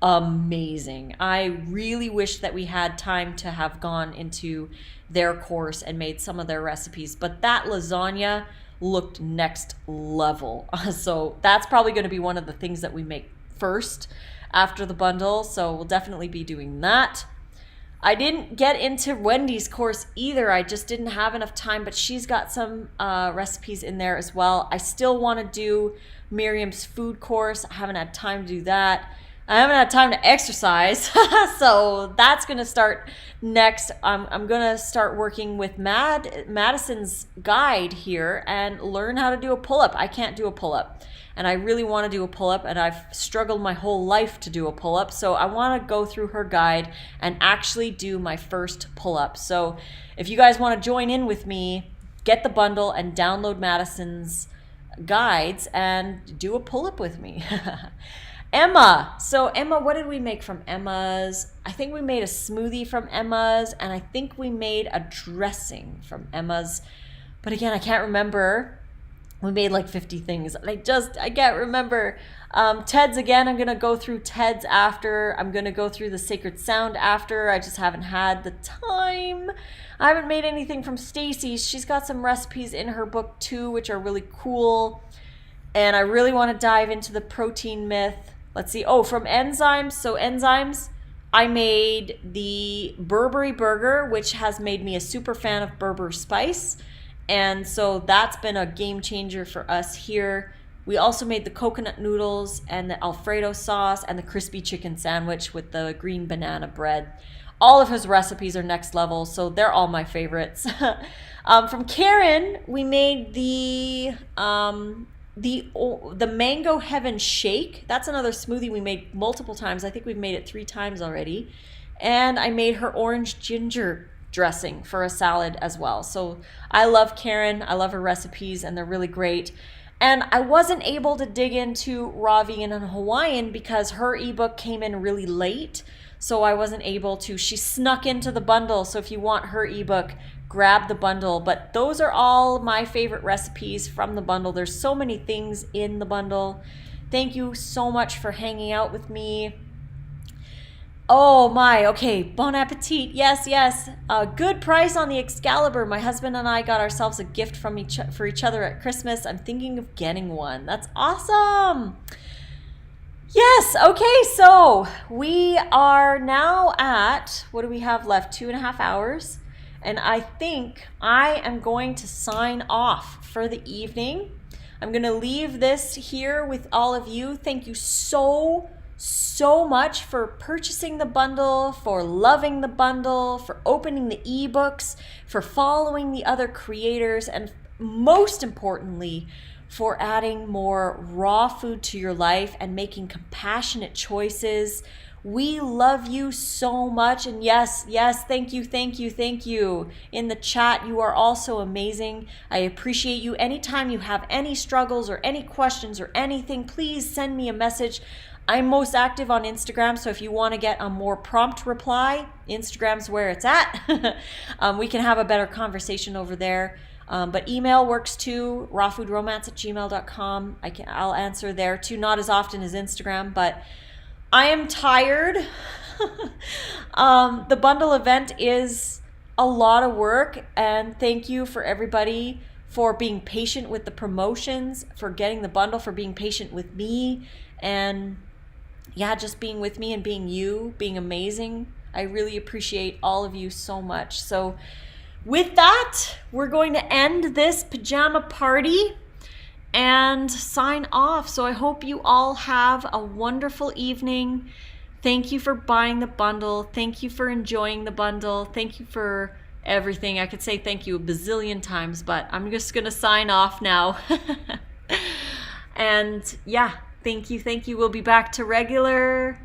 amazing. I really wish that we had time to have gone into their course and made some of their recipes, but that lasagna looked next level. So that's probably going to be one of the things that we make first after the bundle, so we'll definitely be doing that. I didn't get into Wendy's course either. I just didn't have enough time, but she's got some recipes in there as well. I still want to do Miriam's food course. I haven't had time to do that. I haven't had time to exercise, so that's going to start next. I'm going to start working with Madison's guide here and learn how to do a pull-up. I can't do a pull-up, and I really want to do a pull-up, and I've struggled my whole life to do a pull-up, so I want to go through her guide and actually do my first pull-up. So if you guys want to join in with me, get the bundle and download Madison's guides and do a pull-up with me. Emma. So Emma, what did we make from Emma's? I think we made a smoothie from Emma's, and I think we made a dressing from Emma's. But again, I can't remember. We made like 50 things. I can't remember. Ted's again, I'm going to go through Ted's after. I'm going to go through the Sacred Sound after. I just haven't had the time. I haven't made anything from Stacy's. She's got some recipes in her book too, which are really cool. And I really want to dive into the protein myth. Let's see. Oh, from Enzymes. So Enzymes, I made the Burberry burger, which has made me a super fan of Berber spice. And so that's been a game changer for us here. We also made the coconut noodles and the Alfredo sauce and the crispy chicken sandwich with the green banana bread. All of his recipes are next level, so they're all my favorites. From Karen, we made the Mango Heaven Shake. That's another smoothie we made multiple times. I think we've made it 3 times already. And I made her orange ginger dressing for a salad as well. So I love Karen. I love her recipes, and they're really great. And I wasn't able to dig into Raw Vegan and Hawaiian because her ebook came in really late. So I wasn't able to. She snuck into the bundle. So if you want her ebook, grab the bundle. But those are all my favorite recipes from the bundle. There's so many things in the bundle. Thank you so much for hanging out with me. Oh my, okay, bon appetit. Yes. Good price on the Excalibur. My husband and I got ourselves a gift for each other at Christmas. I'm thinking of getting one. That's awesome. Yes, okay, so we are now at, what do we have left? 2.5 hours. And I think I am going to sign off for the evening. I'm going to leave this here with all of you. Thank you so much for purchasing the bundle, for loving the bundle, for opening the ebooks, for following the other creators, and most importantly, for adding more raw food to your life and making compassionate choices. We love you so much. And yes, thank you. In the chat, you are also amazing. I appreciate you. Anytime you have any struggles or any questions or anything, please send me a message. I'm most active on Instagram, so if you want to get a more prompt reply, Instagram's where it's at. We can have a better conversation over there. But email works too, rawfoodromance@gmail.com. I'll answer there too, not as often as Instagram, but I am tired. The bundle event is a lot of work, and thank you for everybody for being patient with the promotions, for getting the bundle, for being patient with me, and yeah, just being with me and being you, being amazing. I really appreciate all of you so much. So with that, we're going to end this pajama party and sign off. So I hope you all have a wonderful evening. Thank you for buying the bundle. Thank you for enjoying the bundle. Thank you for everything. I could say thank you a bazillion times, but I'm just going to sign off now. And yeah, thank you. We'll be back to regular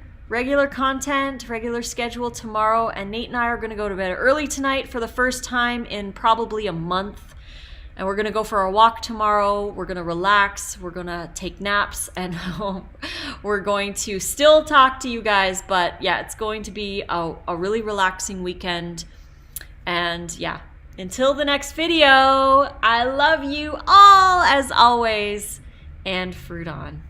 content, regular schedule tomorrow, and Nate and I are going to go to bed early tonight for the first time in probably a month, and we're going to go for a walk tomorrow. We're going to relax, we're going to take naps, and we're going to still talk to you guys, but yeah, it's going to be a really relaxing weekend. And yeah, until the next video, I love you all as always, and fruit on.